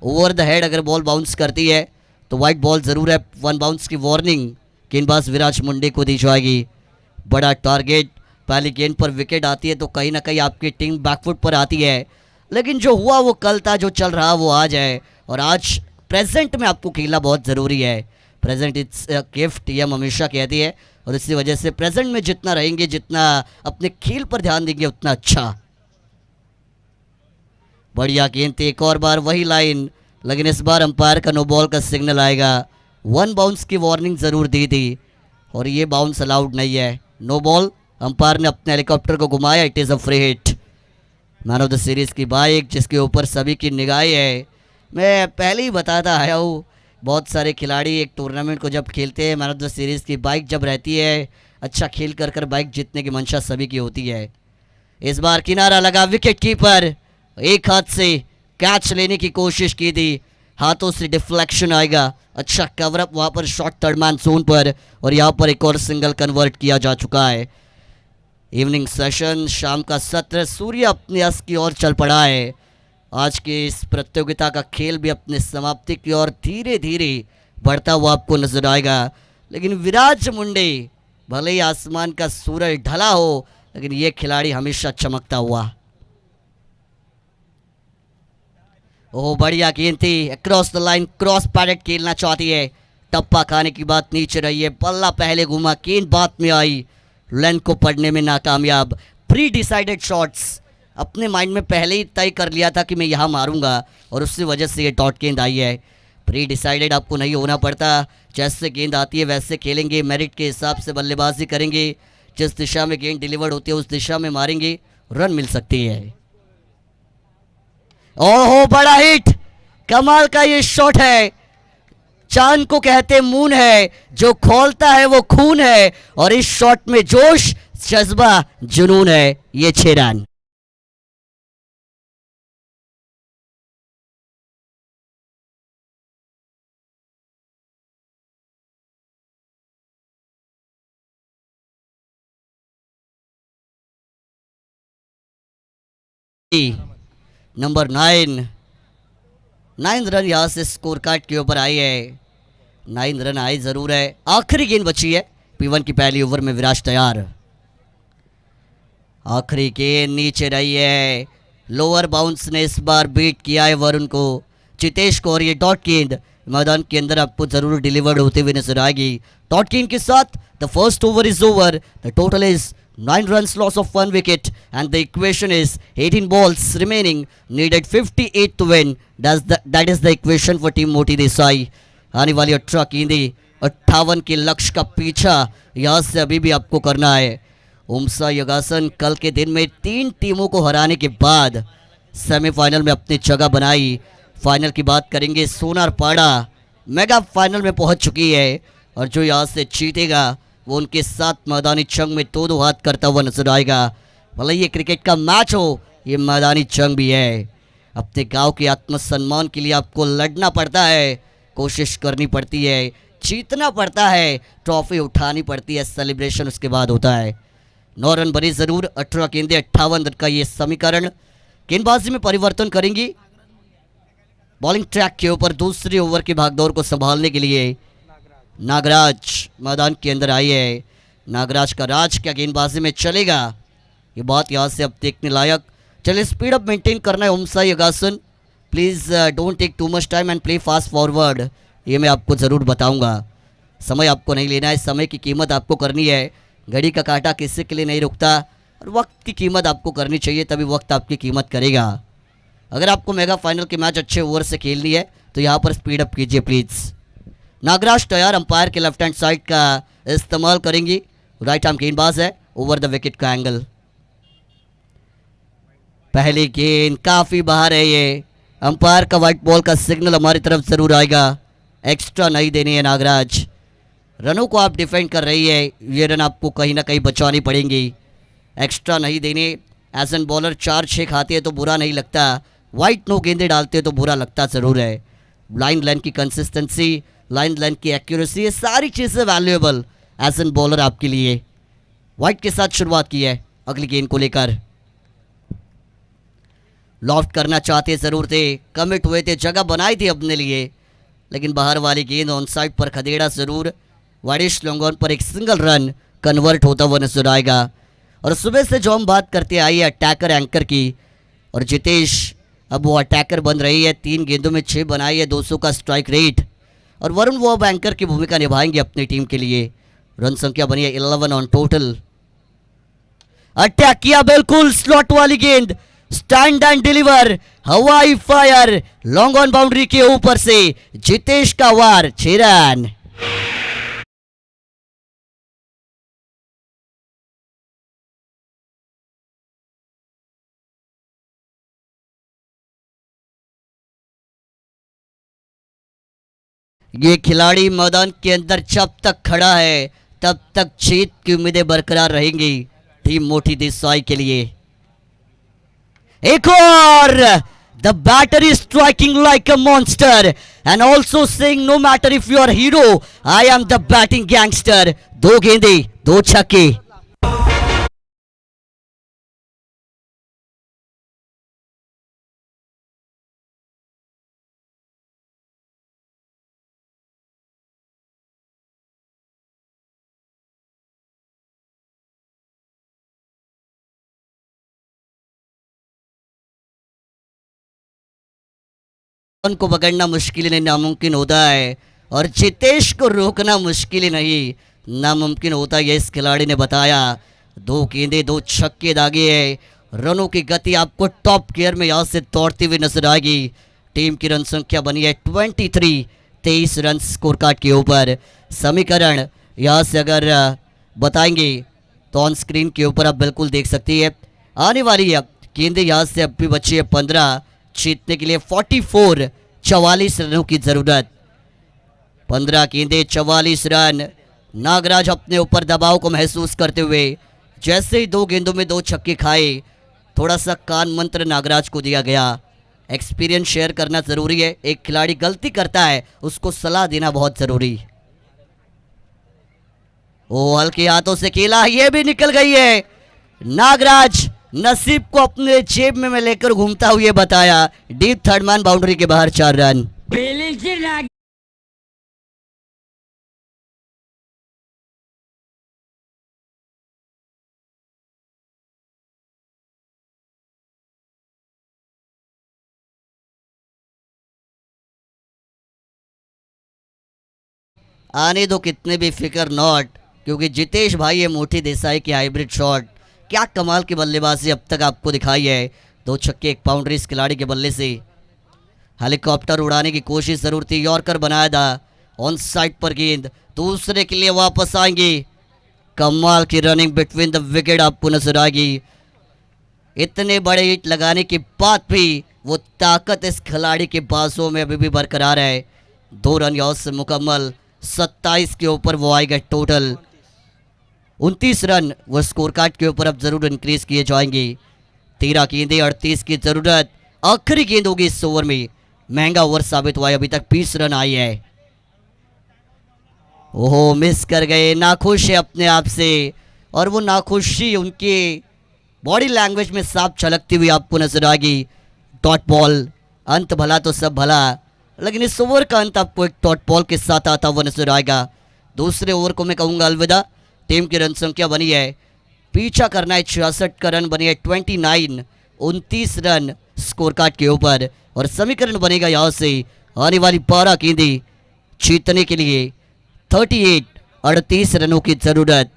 Over the head अगर बॉल बाउंस करती है तो वाइड बॉल ज़रूर है. 1 बाउंस की वार्निंग गेंदबाज विराज मुंडे को दी जाएगी. बड़ा टारगेट, पहली गेंद पर विकेट आती है तो कहीं ना कहीं आपकी टीम बैकफुट पर आती है. लेकिन जो हुआ वो कल था, जो चल रहा वो आज है और आज प्रेजेंट में आपको खेलना बहुत ज़रूरी है. प्रेजेंट इट्स गिफ्ट, ये हम हमेशा कहती है और इसी वजह से प्रेजेंट में जितना रहेंगे, जितना अपने खेल पर ध्यान देंगे उतना अच्छा. बढ़िया गेंद थी, एक और बार वही लाइन, लेकिन इस बार अंपायर का नो बॉल का सिग्नल आएगा. 1 बाउंस की वार्निंग ज़रूर दी थी और ये बाउंस अलाउड नहीं है. नो बॉल, अंपायर ने अपने हेलीकॉप्टर को घुमाया. It is a free hit. Man of the series की बाइक जिसके ऊपर सभी की निगाहें है. मैं पहले ही बताता आया हूँ, बहुत सारे खिलाड़ी एक टूर्नामेंट को जब खेलते हैं, मैन ऑफ द सीरीज़ की बाइक जब रहती है, अच्छा खेल कर बाइक जीतने की मंशा सभी की होती है. इस बार किनारा लगा, विकेट कीपर एक हाथ से कैच लेने की कोशिश की थी, हाथों से डिफ्लेक्शन आएगा. अच्छा कवरअप वहाँ पर शॉट थर्ड मैन जोन पर और यहाँ पर एक और सिंगल कन्वर्ट किया जा चुका है. इवनिंग सेशन, शाम का सत्र, सूर्य अपने अस्त की ओर चल पड़ा है. आज के इस प्रतियोगिता का खेल भी अपने समाप्ति की ओर धीरे धीरे बढ़ता हुआ आपको नजर आएगा. लेकिन विराज मुंडे, भले ही आसमान का सूरज ढला हो लेकिन ये खिलाड़ी हमेशा चमकता हुआ. ओह बढ़िया गेंद थी, across the line, cross padded खेलना चाहती है. टप्पा खाने की बात नीचे रही है, बल्ला पहले घूमा, गेंद बात में आई, लेंथ को पढ़ने में नाकामयाब. प्री डिसाइडेड शॉट्स, अपने माइंड में पहले ही तय कर लिया था कि मैं यहाँ मारूंगा और उसकी वजह से ये डॉट गेंद आई है. प्री डिसाइडेड आपको नहीं होना पड़ता, जैसे गेंद आती है वैसे खेलेंगे, मेरिट के हिसाब से बल्लेबाजी करेंगे, जिस दिशा में गेंद डिलीवर्ड होती है उस दिशा में मारेंगे, रन मिल सकती है. ओहो बड़ा हिट, कमाल का ये शॉट है. चांद को कहते मून है, जो खोलता है वो खून है और इस शॉट में जोश, जज्बा, जुनून है. ये 6 रन. नंबर 9 रन यहाँ से स्कोर कार्ड के ऊपर आई है। 9 रन आए जरूर है। आखिरी गेंद बची है P1 की पहली ओवर में। विराज तैयार। आखिरी गेंद नीचे रही है। लोअर बाउंस ने इस बार बीट किया है वरुण को, जितेश को, और ये डॉट गेंद मैदान के अंदर आपको जरूर डिलीवर्ड होते हुए नजर आएगी। डॉट गेंद के साथ the first over is over. The total is 9 runs, loss of 1 wicket, and the equation is 18 balls remaining, needed 58 to win. That is the equation for team मोती देसाई। आने वाली 18 गेंदें 58 के लक्ष्य का पीछा यहाँ से अभी भी आपको करना है। उमसा योगासन कल के दिन में 3 टीमों को हराने के बाद सेमीफाइनल में अपनी जगह बनाई। फाइनल की बात करेंगे, सोनारपाड़ा मेगा फाइनल में पहुंच चुकी है, और जो यहाँ से जीतेगा वो उनके साथ मैदानी जंग में दो हाथ करता हुआ नजर आएगा। भले ये क्रिकेट का मैच हो, ये मैदानी जंग भी है। अपने गांव के आत्मसम्मान के लिए आपको लड़ना पड़ता है, कोशिश करनी पड़ती है, जीतना पड़ता है, ट्रॉफी उठानी पड़ती है, सेलिब्रेशन उसके बाद होता है। 9 रन बने जरूर। 18 गेंदें 58 रन का ये समीकरण। गेंदबाजी में परिवर्तन करेंगी। बॉलिंग ट्रैक के ऊपर दूसरी ओवर की भागदौड़ को संभालने के लिए नागराज मैदान के अंदर आई है। नागराज का राज क्या गेंदबाजी में चलेगा, ये बात यहाँ से अब देखने लायक। चलिए स्पीड अप मेंटेन करना है उमसा योगासन। Please don't take too much time and play fast forward. ये मैं आपको ज़रूर बताऊंगा। समय आपको नहीं लेना है, समय की कीमत आपको करनी है। घड़ी का कांटा किसी के लिए नहीं रुकता, और वक्त की कीमत आपको करनी चाहिए, तभी वक्त आपकी कीमत करेगा। अगर आपको मेगा फाइनल के मैच अच्छे ओवर से खेलनी है तो यहाँ पर स्पीड अप कीजिए प्लीज़। नागराज तैयार। अंपायर के लेफ्ट हैंड साइड का इस्तेमाल करेंगी। राइट आर्म गेंदबाज है, ओवर द विकेट का एंगल। पहली गेंद काफी बाहर है। ये अंपायर का व्हाइट बॉल का सिग्नल हमारी तरफ जरूर आएगा। एक्स्ट्रा नहीं देनी है नागराज। रनों को आप डिफेंड कर रही है, ये रन आपको कहीं ना कहीं बचानी पड़ेंगी। एक्स्ट्रा नहीं देने। एज एन बॉलर 4-6 खाते हैं तो बुरा नहीं लगता, वाइट नो गेंदे डालते हैं तो बुरा लगता जरूर है। लाइन लेंथ की कंसिस्टेंसी, लाइन लेंथ की एक्यूरेसी, ये सारी चीज़ें वैल्यूएबल एज एन बॉलर आपके लिए। वाइट के साथ शुरुआत की है अगली गेंद को लेकर। लॉफ्ट करना चाहते ज़रूर थे, कमिट हुए थे, जगह बनाई थी अपने लिए, लेकिन बाहर वाली गेंद ऑन साइड पर खदेड़ा ज़रूर। वाइडिश लॉन्ग ऑन पर एक सिंगल रन कन्वर्ट होता हुआ नजर आएगा। और सुबह से जो हम बात करते आई है अटैकर एंकर की, और जितेश अब वो अटैकर बन रही है। 3 गेंदों में 6 बनाई है, 200 का स्ट्राइक रेट। और वरुण वो अब एंकर की भूमिका निभाएंगे अपनी टीम के लिए। रन संख्या बनी है 11 ऑन टोटल। अटैक किया, बिल्कुल स्लॉट वाली गेंद, स्टैंड एंड डिलीवर, हवाई फायर, लॉन्ग ऑन बाउंड्री के ऊपर से जितेश का वार, 6 रन। ये खिलाड़ी मैदान के अंदर जब तक खड़ा है तब तक जीत की उम्मीदें बरकरार रहेंगी टीम मोती देसाई के लिए। एक और, the batter is striking like a monster and also saying no matter if you are hero, I am the batting gangster. 2 गेंदे 2 छक्के। को पकड़ना मुश्किल नहीं नामुमकिन होता है, और जितेश को रोकना मुश्किल नहीं नामुमकिन होता है, ये इस खिलाड़ी ने बताया। 2 गेंदे 2 छक्के दागे है। रनों की गति आपको टॉप गियर में यहाँ से दौड़ती हुई नजर आएगी। टीम की रन संख्या बनी है 23 रन स्कोर कार्ड के ऊपर। समीकरण यहाँ से अगर बताएंगे तो ऑन स्क्रीन के ऊपर आप बिल्कुल देख सकती है। आने वाली है गेंदे यहाँ से अब भी बची है 15। जीतने के लिए 44 रनों की जरूरत। 15 गेंदे 44 रन। नागराज अपने ऊपर दबाव को महसूस करते हुए जैसे ही 2 गेंदों में 2 छक्के खाए, थोड़ा सा कान मंत्र नागराज को दिया गया। एक्सपीरियंस शेयर करना जरूरी है। एक खिलाड़ी गलती करता है उसको सलाह देना बहुत जरूरी। ओ हल्के हाथों से खेला, ये भी निकल गई है। नागराज नसीब को अपने जेब में मैं लेकर घूमता हुए बताया। डीप थर्ड मैन बाउंड्री के बाहर 4 रन। आने दो कितने भी फिकर नॉट, क्योंकि जितेश भाई ये मोटी देसाई की हाइब्रिड शॉट, क्या कमाल की बल्लेबाजी अब तक आपको दिखाई है। 2 छक्के 1 बाउंड्री इस खिलाड़ी के बल्ले से। हेलीकॉप्टर उड़ाने की कोशिश जरूर थी, यॉर्कर बनाया था। ऑन साइड पर गेंद दूसरे के लिए वापस आएंगी। कमाल की रनिंग बिटवीन द विकेट आपको नजर आएगी। इतने बड़े हिट लगाने के बाद भी वो ताकत इस खिलाड़ी के बाजों में अभी भी बरकरार है। 2 रन यॉर्क से मुकम्मल, 27 के ऊपर वो आएगा टोटल। 29 रन वो स्कोर कार्ड के ऊपर अब जरूर इंक्रीज किए जाएंगे। 13 गेंदें 38 की जरूरत, आखिरी गेंद होगी इस ओवर में। महंगा ओवर साबित हुआ है, अभी तक 20 रन आई है। ओहो मिस कर गए, नाखुश है अपने आप से, और वो नाखुशी उनके बॉडी लैंग्वेज में साफ झलकती हुई आपको नजर आएगी। डॉट बॉल, अंत भला तो सब भला, लेकिन इस ओवर का अंत आपको एक डॉट बॉल के साथ आता हुआ नजर आएगा। दूसरे ओवर को मैं कहूंगा अलविदा। टीम की रन संख्या बनी है, पीछा करना है 66 का, रन बनी है 29, 29 रन स्कोर कार्ड के ऊपर, और समीकरण बनेगा यहाँ से आने वाली 12 गेंदें जीतने के लिए 38 रनों की जरूरत।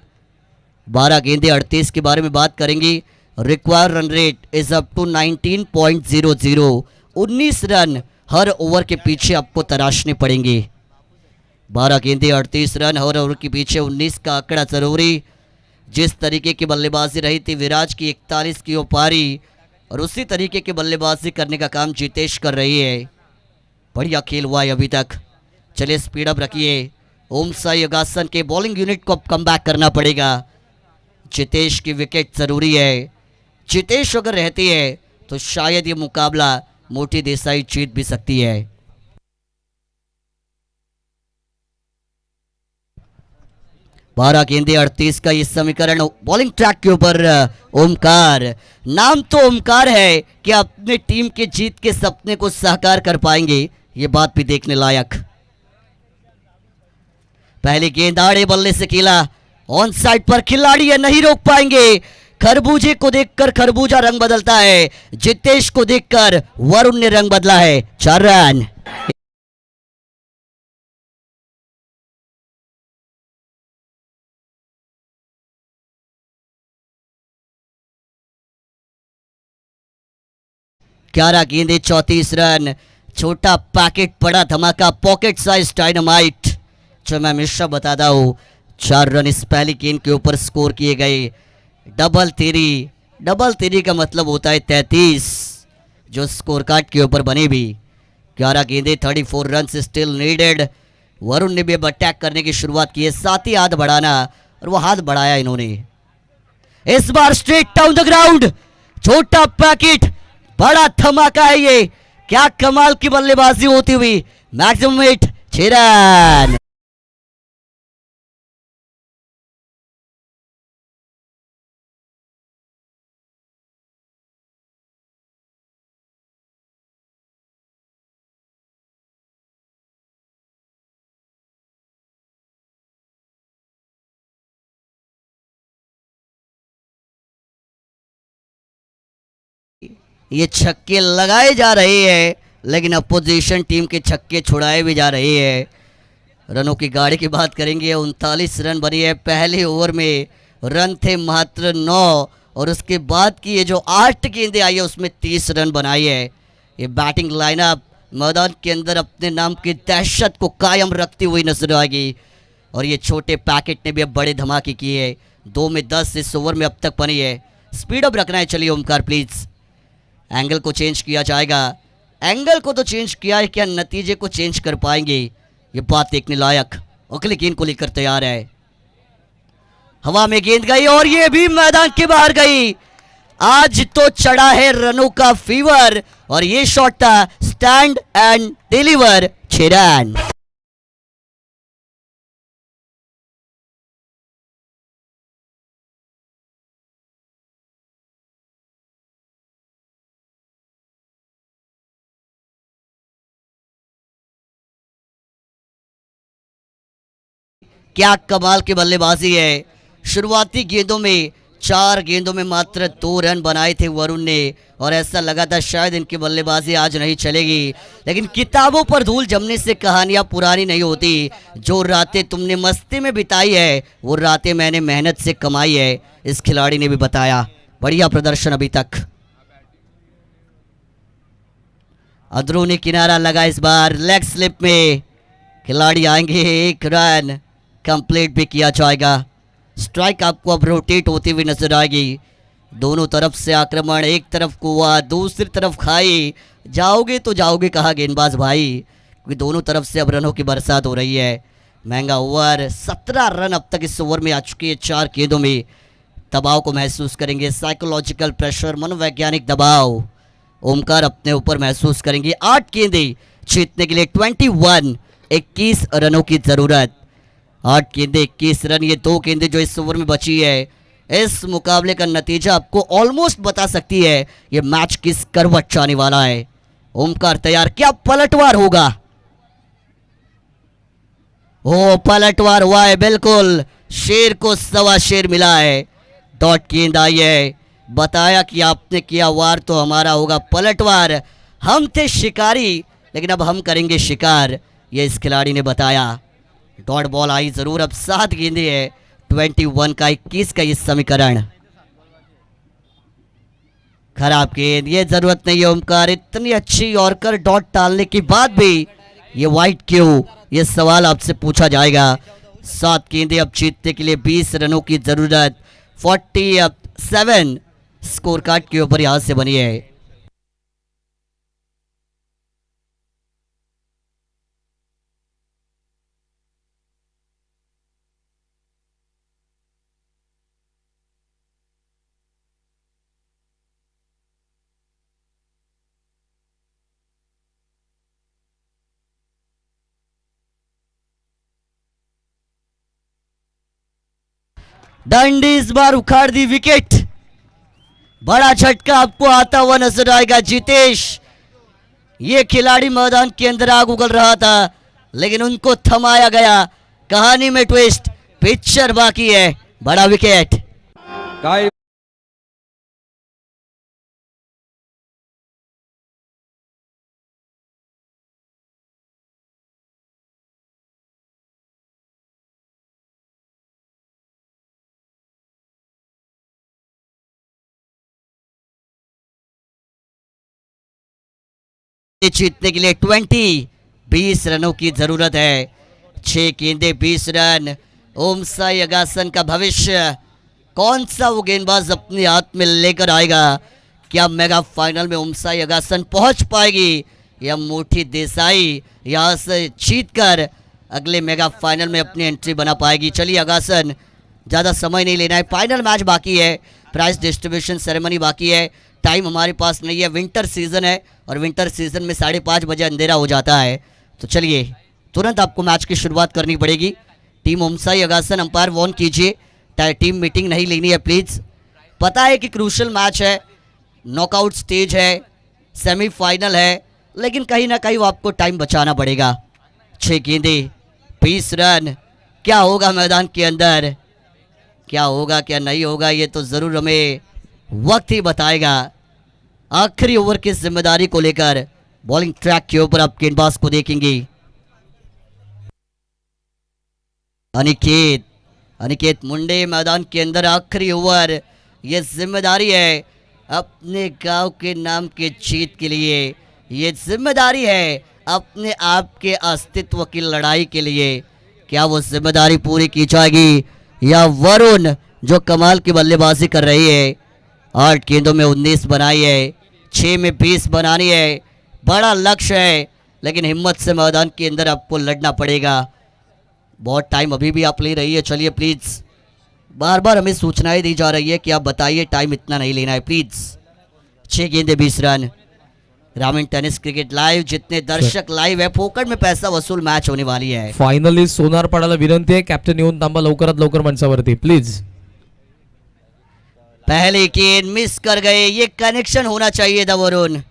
12 गेंदें 38 के बारे में बात करेंगे। Required run rate is up to 19.00, 19 run हर ओवर के पीछे आपको तराशने पड़ेंगे। 12 गेंदें 38 रन, हर ओवर के पीछे 19 का आंकड़ा जरूरी। जिस तरीके की बल्लेबाजी रही थी विराज की 41 की पारी, और उसी तरीके की बल्लेबाजी करने का काम जितेश कर रही है। बढ़िया खेल हुआ है अभी तक। चलिए स्पीड अप रखिए। ओम साई योगासन के बॉलिंग यूनिट को अब कम बैक करना पड़ेगा। जितेश की विकेट जरूरी है। जितेश अगर रहती है तो शायद ये मुकाबला मोटी देसाई जीत भी सकती है। बारह गेंदे 38 का ये समीकरण बॉलिंग ट्रैक के ऊपर। ओमकार, नाम तो ओमकार है कि अपने टीम के जीत के सपने को साकार कर पाएंगे, ये बात भी देखने लायक। पहली गेंद आड़े बल्ले से खेला, ऑन साइड पर खिलाड़ी है, नहीं रोक पाएंगे। खरबूजे को देखकर खरबूजा रंग बदलता है, जितेश को देखकर वरुण ने रंग बदला है। 4 रन। ग्यारह गेंदे 34 रन। छोटा पैकेट, बड़ा धमाका, पॉकेट साइज डायनामाइट, जो मैं हमेशा बताता हूं। 4 रन इस पहली गेंद के ऊपर स्कोर किए गए। डबल तेरी का मतलब होता है 33, जो स्कोर कार्ड के ऊपर बने भी। 11 गेंदे 34 रन स्टिल नीडेड। वरुण ने भी अब अटैक करने की शुरुआत की है, साथ ही हाथ बढ़ाना, और वो हाथ बढ़ाया इन्होंने। इस बार स्ट्रेट डाउन द ग्राउंड, छोटा पैकेट, बड़ा धमाका है ये। क्या कमाल की बल्लेबाजी होती हुई। Maximum hit 6 run. ये छक्के लगाए जा रहे हैं, लेकिन अपोजिशन टीम के छक्के छुड़ाए भी जा रहे हैं। रनों की गाड़ी की बात करेंगे, 39 रन बनी है। पहले ओवर में रन थे मात्र 9, और उसके बाद की ये जो 8 गेंदें आई है उसमें 30 रन बनाई है। ये बैटिंग लाइनअप मैदान के अंदर अपने नाम की दहशत को कायम रखती हुई नजर आएगी, और ये छोटे पैकेट ने भी अब बड़े धमाके किए। 2 में 10 इस ओवर में अब तक बनी है। स्पीड अप रखना है। चलिए ओमकार प्लीज। एंगल को चेंज किया जाएगा। एंगल को तो चेंज किया है, क्या नतीजे को चेंज कर पाएंगे, ये बात देखने लायक। अगली गेंद को लेकर तैयार है। हवा में गेंद गई, और ये भी मैदान के बाहर गई। आज तो चढ़ा है रनों का फीवर, और ये शॉट था स्टैंड एंड डिलीवर। 6 रन। क्या कमाल की बल्लेबाजी है। शुरुआती गेंदों में 4 गेंदों में मात्र 2 रन बनाए थे वरुण ने और ऐसा लगा था शायद इनकी बल्लेबाजी आज नहीं चलेगी, लेकिन किताबों पर धूल जमने से कहानियां पुरानी नहीं होती। जो रातें तुमने मस्ती में बिताई है वो रातें मैंने मेहनत से कमाई है, इस खिलाड़ी ने भी बताया। बढ़िया प्रदर्शन अभी तक। अंदरूनी किनारा लगा इस बार, लेग स्लिप में खिलाड़ी आएंगे, 1 रन कंप्लीट भी किया जाएगा। स्ट्राइक आपको अब रोटेट होती हुई नजर आएगी। दोनों तरफ से आक्रमण, एक तरफ कुआ दूसरी तरफ खाई, जाओगे तो जाओगे कहा गेंदबाज भाई, क्योंकि दोनों तरफ से अब रनों की बरसात हो रही है। महंगा ओवर, 17 रन अब तक इस ओवर में आ चुके हैं। 4 गेंदों में दबाव को महसूस करेंगे, साइकोलॉजिकल प्रेशर, मनोवैज्ञानिक दबाव ओमकार अपने ऊपर महसूस करेंगे। 8 गेंदें जीतने के लिए 21 रनों की जरूरत। 8 गेंदें 21 रन, ये 2 गेंदें जो इस ओवर में बची है, इस मुकाबले का नतीजा आपको ऑलमोस्ट बता सकती है ये मैच किस करवट जाने वाला है। ओमकार तैयार, क्या पलटवार होगा? ओ पलटवार हुआ है, बिल्कुल शेर को सवा शेर मिला है। डॉट गेंद आई है, बताया कि आपने किया वार तो हमारा होगा पलटवार, हम थे शिकारी लेकिन अब हम करेंगे शिकार, ये इस खिलाड़ी ने बताया। डॉट बॉल आई जरूर, अब 7 गेंदें है, 21 का 21 का ये समीकरण। खराब गेंद, ये जरूरत नहीं है ओमकार, इतनी अच्छी यॉर्कर डॉट डालने के बाद भी ये वाइड क्यों, ये सवाल आपसे पूछा जाएगा। 7 गेंदें अब जीतने के लिए 20 रनों की जरूरत। 47 स्कोर कार्ड के ऊपर यहां से बनी है। डंडी इस बार उखाड़ दी विकेट, बड़ा झटका आपको आता हुआ नजर आएगा। जितेश, ये खिलाड़ी मैदान के अंदर आग उगल रहा था लेकिन उनको थमाया गया। कहानी में ट्विस्ट, पिक्चर बाकी है, बड़ा विकेट। काय जीतने के लिए 20 रनों की जरूरत है। 6 गेंदें 20 रन। ओम साई अगासन का भविष्य, कौन सा वो गेंदबाज अपने हाथ में लेकर आएगा? क्या मेगा फाइनल में ओम साई अगासन पहुंच पाएगी या मोठी देसाई यहां से जीतकर अगले मेगा फाइनल में अपनी एंट्री बना पाएगी? चलिए अगासन, ज़्यादा समय नहीं लेना है, फाइनल मैच बाकी है, प्राइज डिस्ट्रीब्यूशन सेरेमनी बाकी है, टाइम हमारे पास नहीं है, विंटर सीजन है और विंटर सीजन में 5:30 बजे अंधेरा हो जाता है। तो चलिए तुरंत आपको मैच की शुरुआत करनी पड़ेगी। टीम ओमसाई अगासन, अंपायर वॉर्न कीजिए, टीम मीटिंग नहीं लेनी है प्लीज़। पता है कि क्रूशल मैच है, नॉकआउट स्टेज है, सेमीफाइनल है, लेकिन कहीं ना कहीं वो आपको टाइम बचाना पड़ेगा। 6 गेंदें 20 रन, क्या होगा मैदान के अंदर, क्या होगा क्या नहीं होगा, ये तो ज़रूर हमें वक्त ही बताएगा। आखिरी ओवर की जिम्मेदारी को लेकर बॉलिंग ट्रैक के ऊपर आप गेंदबाज को देखेंगे। अनिकेत मुंडे मैदान के अंदर, आखिरी ओवर, ये जिम्मेदारी है अपने गांव के नाम के जीत के लिए, ये जिम्मेदारी है अपने आप के अस्तित्व की लड़ाई के लिए। क्या वो जिम्मेदारी पूरी की जाएगी या वरुण जो कमाल की बल्लेबाजी कर रही है? 8 गेंदों में 19 बनाई है, 6 में 20 बनानी है, बड़ा लक्ष्य है, लेकिन हिम्मत से मैदान के अंदर आपको लड़ना पड़ेगा। बहुत टाइम अभी भी आप ले रही है, चलिए प्लीज़, बार बार हमें सूचनाएं दी जा रही है कि आप बताइए, टाइम इतना नहीं लेना है प्लीज़। 6 गेंदें 20 रन। ग्रामीण टेनिस क्रिकेट लाइव, जितने दर्शक लाइव है, फोकट में पैसा वसूल मैच होने वाली है। फायनली सोनारपाडाला विनंती आहे, कॅप्टन येऊन थांबा लवकरात लवकर मंचावरती प्लीज। पहले गेंद मिस कर गए, ये कनेक्शन होना चाहिए था वरुण,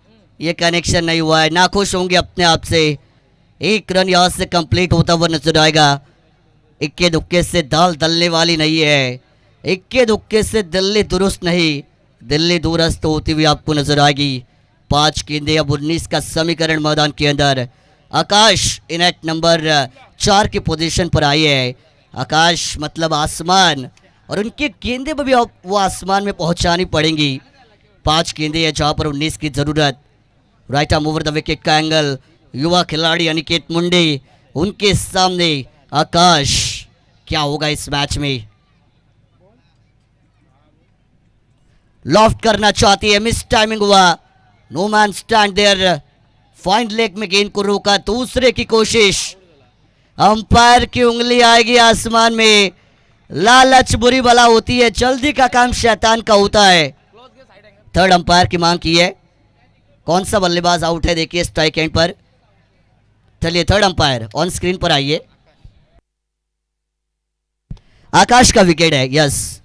ये कनेक्शन नहीं हुआ है, नाखुश होंगे अपने आप से। 1 रन यहां से कंप्लीट होता हुआ नजर आएगा। इक्के दुक्के से दाल दलने वाली नहीं है, इक्के दुक्के से दिल्ली दुरुस्त नहीं, दिल्ली दुरुस्त होती हुई आपको नजर आएगी। 5 गेंदे अब 19 का समीकरण मैदान के अंदर। आकाश इनेट नंबर 4 की पोजीशन पर आई है। आकाश मतलब आसमान, और उनके गेंदे पर भी वो आसमान में पहुंचानी पड़ेंगी। 5 गेंदे है जहां पर 19 की जरूरत। Right arm over the wicket का एंगल, युवा खिलाड़ी अनिकेत मुंडे उनके सामने। आकाश क्या होगा इस मैच में? लॉफ्ट करना चाहती है, मिस टाइमिंग हुआ। No man stand there, fine leg में गेंद को रोका। दूसरे की कोशिश, अंपायर की उंगली आएगी आसमान में। लालच बुरी बला होती है, जल्दी का काम शैतान का होता है। थर्ड अंपायर की मांग की है। कौन सा बल्लेबाज आउट है देखिए स्ट्राइक एंड पर। चलिए थर्ड अंपायर ऑन स्क्रीन पर आइए। आकाश का विकेट है, यस,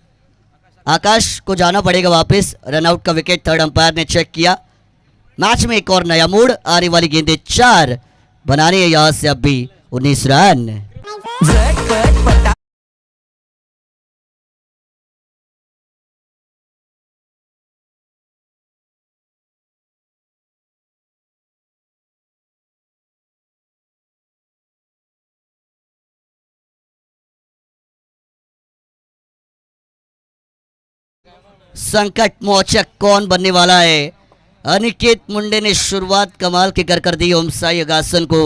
आकाश को जाना पड़ेगा वापस। रनआउट का विकेट थर्ड अंपायर ने चेक किया। मैच में एक और नया मूड, आने वाली गेंदें 4 बनानी है यहां से अब भी 19 रन। संकट मोचक कौन बनने वाला है? अनिकेत मुंडे ने शुरुआत कमाल के कर दी ओमसाई अगासन को।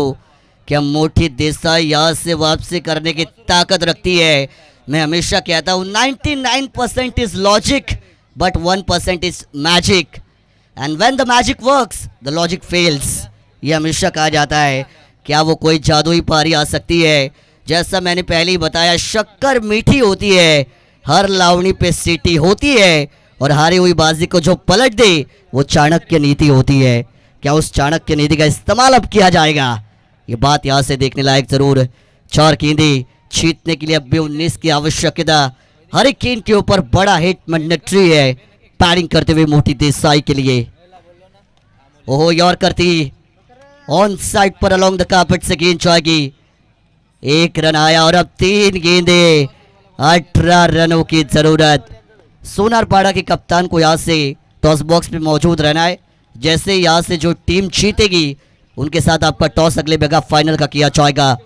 क्या मोटी देसाई यहां से वापसी करने की ताकत रखती है? मैं हमेशा कहता हूं 99% is logic but 1% is magic, and when the magic works the logic fails. ये हमेशा कहा जाता है। क्या वो कोई जादुई पारी आ सकती है? जैसा मैंने पहले ही बताया, शक्कर मीठी होती है, हर लावणी पे सीटी होती है, और हारी हुई बाजी को जो पलट दे वो चाणक्य नीति होती है। क्या उस चाणक्य नीति का इस्तेमाल अब किया जाएगा? ये बात यहां से देखने लायक जरूर। 4 गेंदे जीतने के लिए अब भी 19 की आवश्यकता। हरिकेन के ऊपर बड़ा हिट मैंडेटरी है, पैडिंग करते हुए मोटी देसाई के लिए। ओहो यॉर्कर थी, ऑन साइड पर अलोंग द कार्पेट से गेंद जाएगी। 1 रन आया और अब 3 गेंदे, 18 रनों की जरूरत। सोनारपाड़ा के कप्तान को यहाँ से टॉस बॉक्स पे मौजूद रहना है। जैसे यहाँ से जो टीम जीतेगी उनके साथ आपका टॉस अगले मेगा फाइनल का किया जाएगा।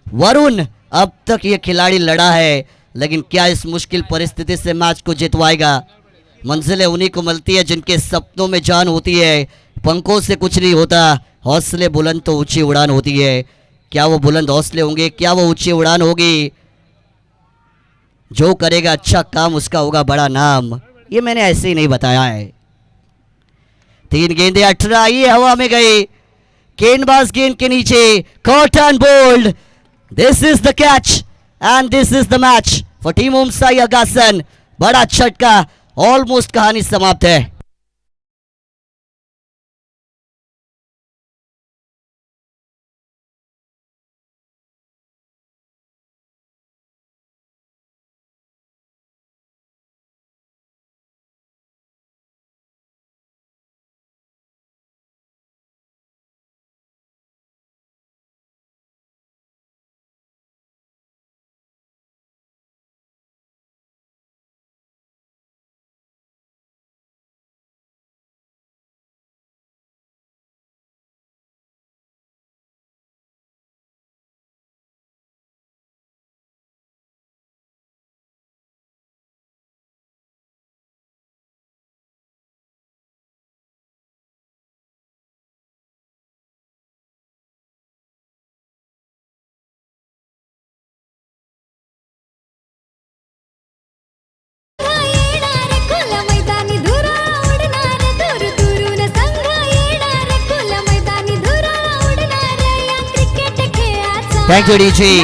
वरुण, अब तक ये खिलाड़ी लड़ा है, लेकिन क्या इस मुश्किल परिस्थिति से मैच को जितवाएगा? मंजिलें उन्हीं को मिलती है जिनके सपनों में जान होती है। पंखों से कुछ नहीं होता, हौसले बुलंद तो ऊंची उड़ान होती है। क्या वो बुलंद हौसले होंगे? क्या वो ऊंची उड़ान होगी? जो करेगा अच्छा काम उसका होगा बड़ा नाम। ये मैंने ऐसे ही नहीं बताया है। 3 गेंदे 18, ये हवा में गई। गेंदबाज गेंद के नीचे, caught and bowled. This is the catch and this is the match for team Omsai Agasan. बड़ा झटका, ऑलमोस्ट कहानी समाप्त है। Thank you DG.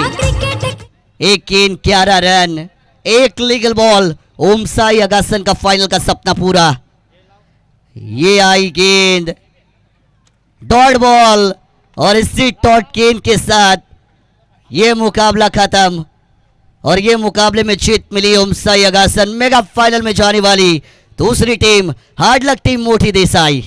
1 गेंद 11 रन, 1 लीगल बॉल। ओमसाई अगासन का फाइनल का सपना पूरा। ये आई गेंद, डॉट बॉल, और इसी डॉट गेंद के साथ ये मुकाबला खत्म, और ये मुकाबले में जीत मिली ओमसाई अगासन। मेगा फाइनल में जाने वाली दूसरी टीम हार्ड लक टीम मोटी देसाई।